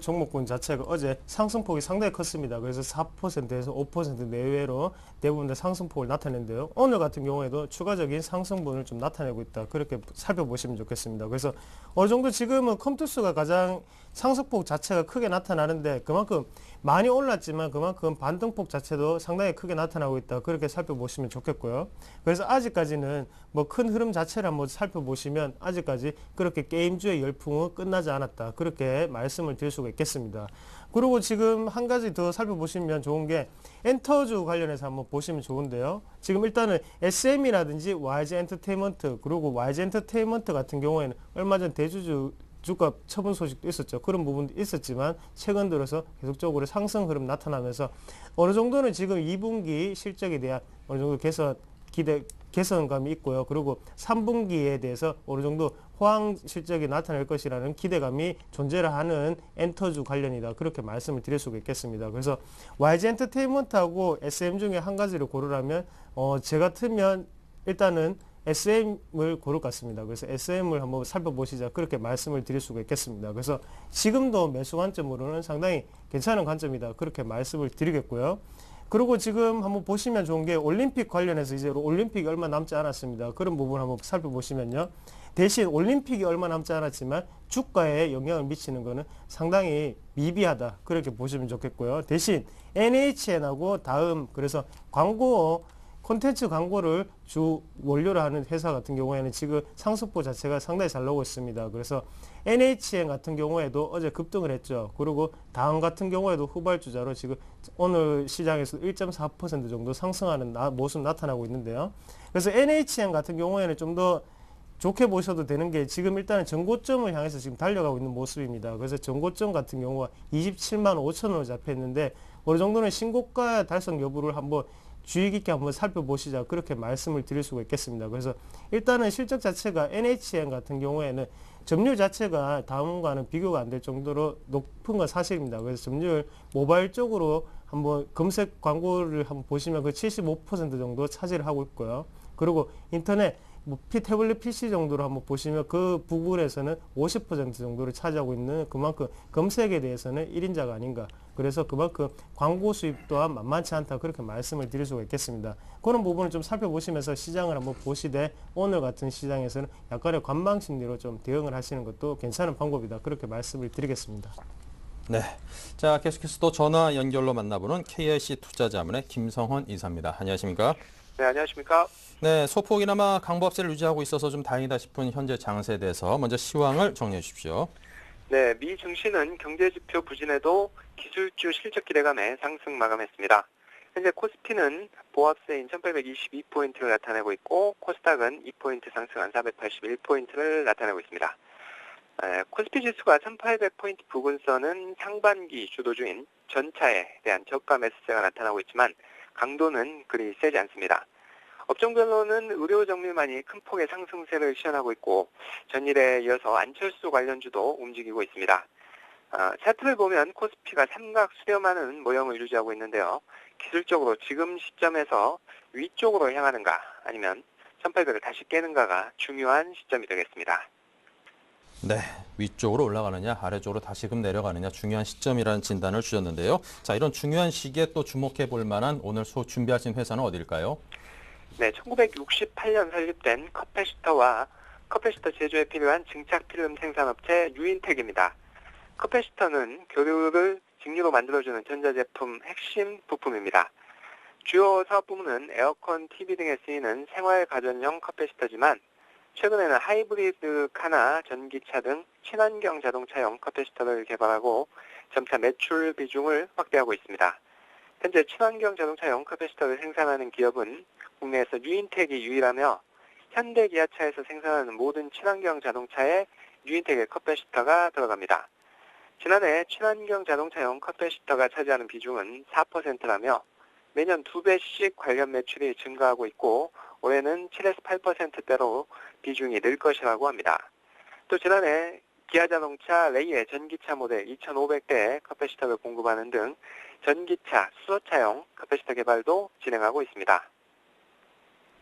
종목군 자체가 어제 상승폭이 상당히 컸습니다. 그래서 4%에서 5% 내외로 대부분 다 상승폭을 나타냈는데요. 오늘 같은 경우에도 추가적인 상승분을 좀 나타내고 있다. 그렇게 살펴보시면 좋겠습니다. 그래서 어느 정도 지금은 컴투스가 가장 상승폭 자체가 크게 나타나는데 그만큼 많이 올랐지만 그만큼 반등폭 자체도 상당히 크게 나타나고 있다. 그렇게 살펴보시면 좋겠고요. 그래서 아직까지는 뭐 큰 흐름 자체를 한번 살펴보시면 아직까지 그렇게 게임주의 열풍은 끝나지 않았다. 그렇게 말씀을 드릴 수가 있겠습니다. 그리고 지금 한 가지 더 살펴보시면 좋은 게 엔터주 관련해서 한번 보시면 좋은데요. 지금 일단은 SM이라든지 YG 엔터테인먼트 그리고 YG 엔터테인먼트 같은 경우에는 얼마 전 대주주 주가 처분 소식도 있었죠. 그런 부분도 있었지만 최근 들어서 계속적으로 상승 흐름 나타나면서 어느 정도는 지금 2분기 실적에 대한 어느 정도 개선감이 있고요. 그리고 3분기에 대해서 어느 정도 호황 실적이 나타날 것이라는 기대감이 존재를 하는 엔터주 관련이다. 그렇게 말씀을 드릴 수가 있겠습니다. 그래서 YG 엔터테인먼트하고 SM 중에 한 가지를 고르라면 제 같으면 일단은 SM을 고를 것 같습니다. 그래서 SM을 한번 살펴보시자 그렇게 말씀을 드릴 수가 있겠습니다. 그래서 지금도 매수 관점으로는 상당히 괜찮은 관점이다. 그렇게 말씀을 드리겠고요. 그리고 지금 한번 보시면 좋은 게 올림픽 관련해서 이제 올림픽이 얼마 남지 않았습니다. 그런 부분 한번 살펴보시면요. 대신 올림픽이 얼마 남지 않았지만 주가에 영향을 미치는 것은 상당히 미비하다. 그렇게 보시면 좋겠고요. 대신 NHN하고 다음 그래서 콘텐츠 광고를 주 원료로 하는 회사 같은 경우에는 지금 상승폭 자체가 상당히 잘 나오고 있습니다. 그래서 NHN 같은 경우에도 어제 급등을 했죠. 그리고 다음 같은 경우에도 후발주자로 지금 오늘 시장에서 1.4% 정도 상승하는 모습 나타나고 있는데요. 그래서 NHN 같은 경우에는 좀 더 좋게 보셔도 되는 게 지금 일단은 전고점을 향해서 지금 달려가고 있는 모습입니다. 그래서 전고점 같은 경우가 27만 5천 원으로 잡혀 있는데 어느 정도는 신고가 달성 여부를 한번 주의 깊게 한번 살펴보시자 그렇게 말씀을 드릴 수가 있겠습니다. 그래서 일단은 실적 자체가 NHN 같은 경우에는 점유율 자체가 다음과는 비교가 안 될 정도로 높은 건 사실입니다. 그래서 점유율 모바일 쪽으로 한번 검색 광고를 한번 보시면 그 75% 정도 차지를 하고 있고요. 그리고 인터넷 태블릿 PC 정도로 한번 보시면 그 부분에서는 50% 정도를 차지하고 있는 그만큼 검색에 대해서는 1인자가 아닌가. 그래서 그만큼 광고 수입 또한 만만치 않다. 그렇게 말씀을 드릴 수가 있겠습니다. 그런 부분을 좀 살펴보시면서 시장을 한번 보시되 오늘 같은 시장에서는 약간의 관망 심리로 좀 대응을 하시는 것도 괜찮은 방법이다. 그렇게 말씀을 드리겠습니다. 네, 자 계속해서 또 전화 연결로 만나보는 KIC 투자자문의 김성헌 이사입니다. 안녕하십니까? 네, 안녕하십니까? 네, 소폭이나마 강보합세를 유지하고 있어서 좀 다행이다 싶은 현재 장세에 대해서 먼저 시황을 정리해 주십시오. 네, 미 증시는 경제지표 부진에도 기술주 실적 기대감에 상승 마감했습니다. 현재 코스피는 보합세인 1822포인트를 나타내고 있고 코스닥은 2포인트 상승한 481포인트를 나타내고 있습니다. 코스피 지수가 1800포인트 부근선은 상반기 주도주인 전차에 대한 저가 매수세가 나타나고 있지만 강도는 그리 세지 않습니다. 업종별로는 의료 정밀만이 큰 폭의 상승세를 시현하고 있고 전일에 이어서 안철수 관련주도 움직이고 있습니다. 차트를 보면 코스피가 삼각 수렴하는 모형을 유지하고 있는데요. 기술적으로 지금 시점에서 위쪽으로 향하는가 아니면 1800을 다시 깨는가가 중요한 시점이 되겠습니다. 네, 위쪽으로 올라가느냐 아래쪽으로 다시금 내려가느냐 중요한 시점이라는 진단을 주셨는데요. 자, 이런 중요한 시기에 또 주목해 볼 만한 오늘 준비하신 회사는 어디일까요? 네, 1968년 설립된 컵페시터와 커패시터 제조에 필요한 증착 필름 생산업체 유인텍입니다. 커패시터는 교류를 직류로 만들어주는 전자제품 핵심 부품입니다. 주요 사업 부문은 에어컨, TV 등에 쓰이는 생활 가전용 커패시터지만 최근에는 하이브리드 카나 전기차 등 친환경 자동차용 커패시터를 개발하고 점차 매출 비중을 확대하고 있습니다. 현재 친환경 자동차용 커패시터를 생산하는 기업은 국내에서 유인텍이 유일하며 현대 기아차에서 생산하는 모든 친환경 자동차에 유인텍의 커패시터가 들어갑니다. 지난해 친환경 자동차용 커패시터가 차지하는 비중은 4%라며 매년 2배씩 관련 매출이 증가하고 있고 올해는 7에서 8%대로 비중이 늘 것이라고 합니다. 또 지난해 기아자동차 레이의 전기차 모델 2,500대의 커패시터를 공급하는 등 전기차, 수소차용 커패시터 개발도 진행하고 있습니다.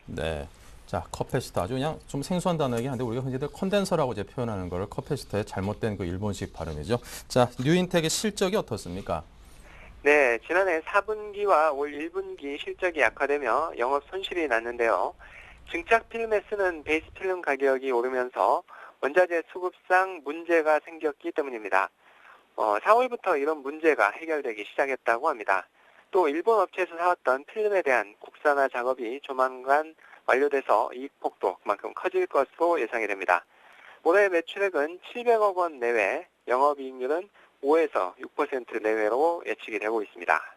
네. 자, 커패시터 아주 그냥 좀 생소한 단어이긴 한데 우리가 흔히들 컨덴서라고 이제 표현하는 거를 커패시터의 잘못된 그 일본식 발음이죠. 자, 뉴인텍의 실적이 어떻습니까? 네, 지난해 4분기와 올 1분기 실적이 약화되며 영업 손실이 났는데요. 증착 필름에 쓰는 베이스 필름 가격이 오르면서 원자재 수급상 문제가 생겼기 때문입니다. 4월부터 이런 문제가 해결되기 시작했다고 합니다. 또 일본 업체에서 사왔던 필름에 대한 국산화 작업이 조만간 완료돼서 이익폭도 그만큼 커질 것으로 예상이 됩니다. 올해 매출액은 700억 원 내외, 영업이익률은 5에서 6% 내외로 예측이 되고 있습니다.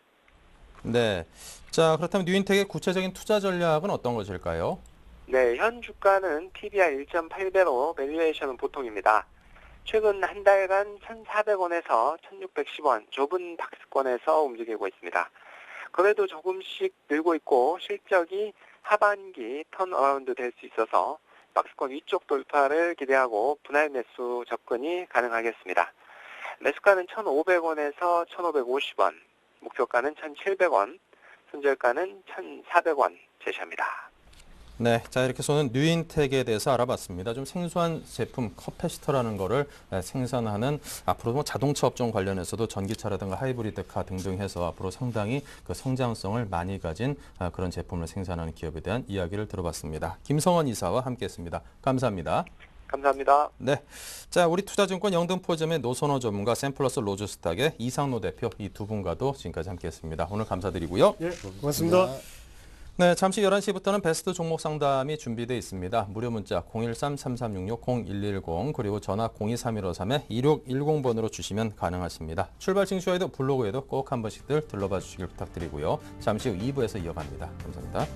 네. 자, 그렇다면 뉴인텍의 구체적인 투자 전략은 어떤 것일까요? 네, 현 주가는 PBR 1.8배로 밸류에이션은 보통입니다. 최근 한 달간 1,400원에서 1,610원 좁은 박스권에서 움직이고 있습니다. 그래도 조금씩 늘고 있고 실적이 하반기 턴어라운드 될 수 있어서 박스권 위쪽 돌파를 기대하고 분할 매수 접근이 가능하겠습니다. 매수가는 1,500원에서 1,550원, 목표가는 1,700원, 손절가는 1,400원 제시합니다. 네, 자 이렇게 해서는 뉴인텍에 대해서 알아봤습니다. 좀 생소한 제품 커패시터라는 거를 생산하는 앞으로 뭐 자동차 업종 관련해서도 전기차라든가 하이브리드카 등등 해서 앞으로 상당히 그 성장성을 많이 가진 그런 제품을 생산하는 기업에 대한 이야기를 들어봤습니다. 김성원 이사와 함께했습니다. 감사합니다. 감사합니다. 네, 자 우리 투자증권 영등포점의 노선호 전문가 샘플러스 로즈스탁의 이상로 대표 이 두 분과도 지금까지 함께했습니다. 오늘 감사드리고요. 예, 고맙습니다. 네, 잠시 11시부터는 베스트 종목 상담이 준비되어 있습니다. 무료 문자 013-3366-0110 그리고 전화 023153-2610번으로 주시면 가능하십니다. 출발증 쇼에도 블로그에도 꼭 한 번씩들 들러봐 주시길 부탁드리고요. 잠시 후 2부에서 이어갑니다. 감사합니다.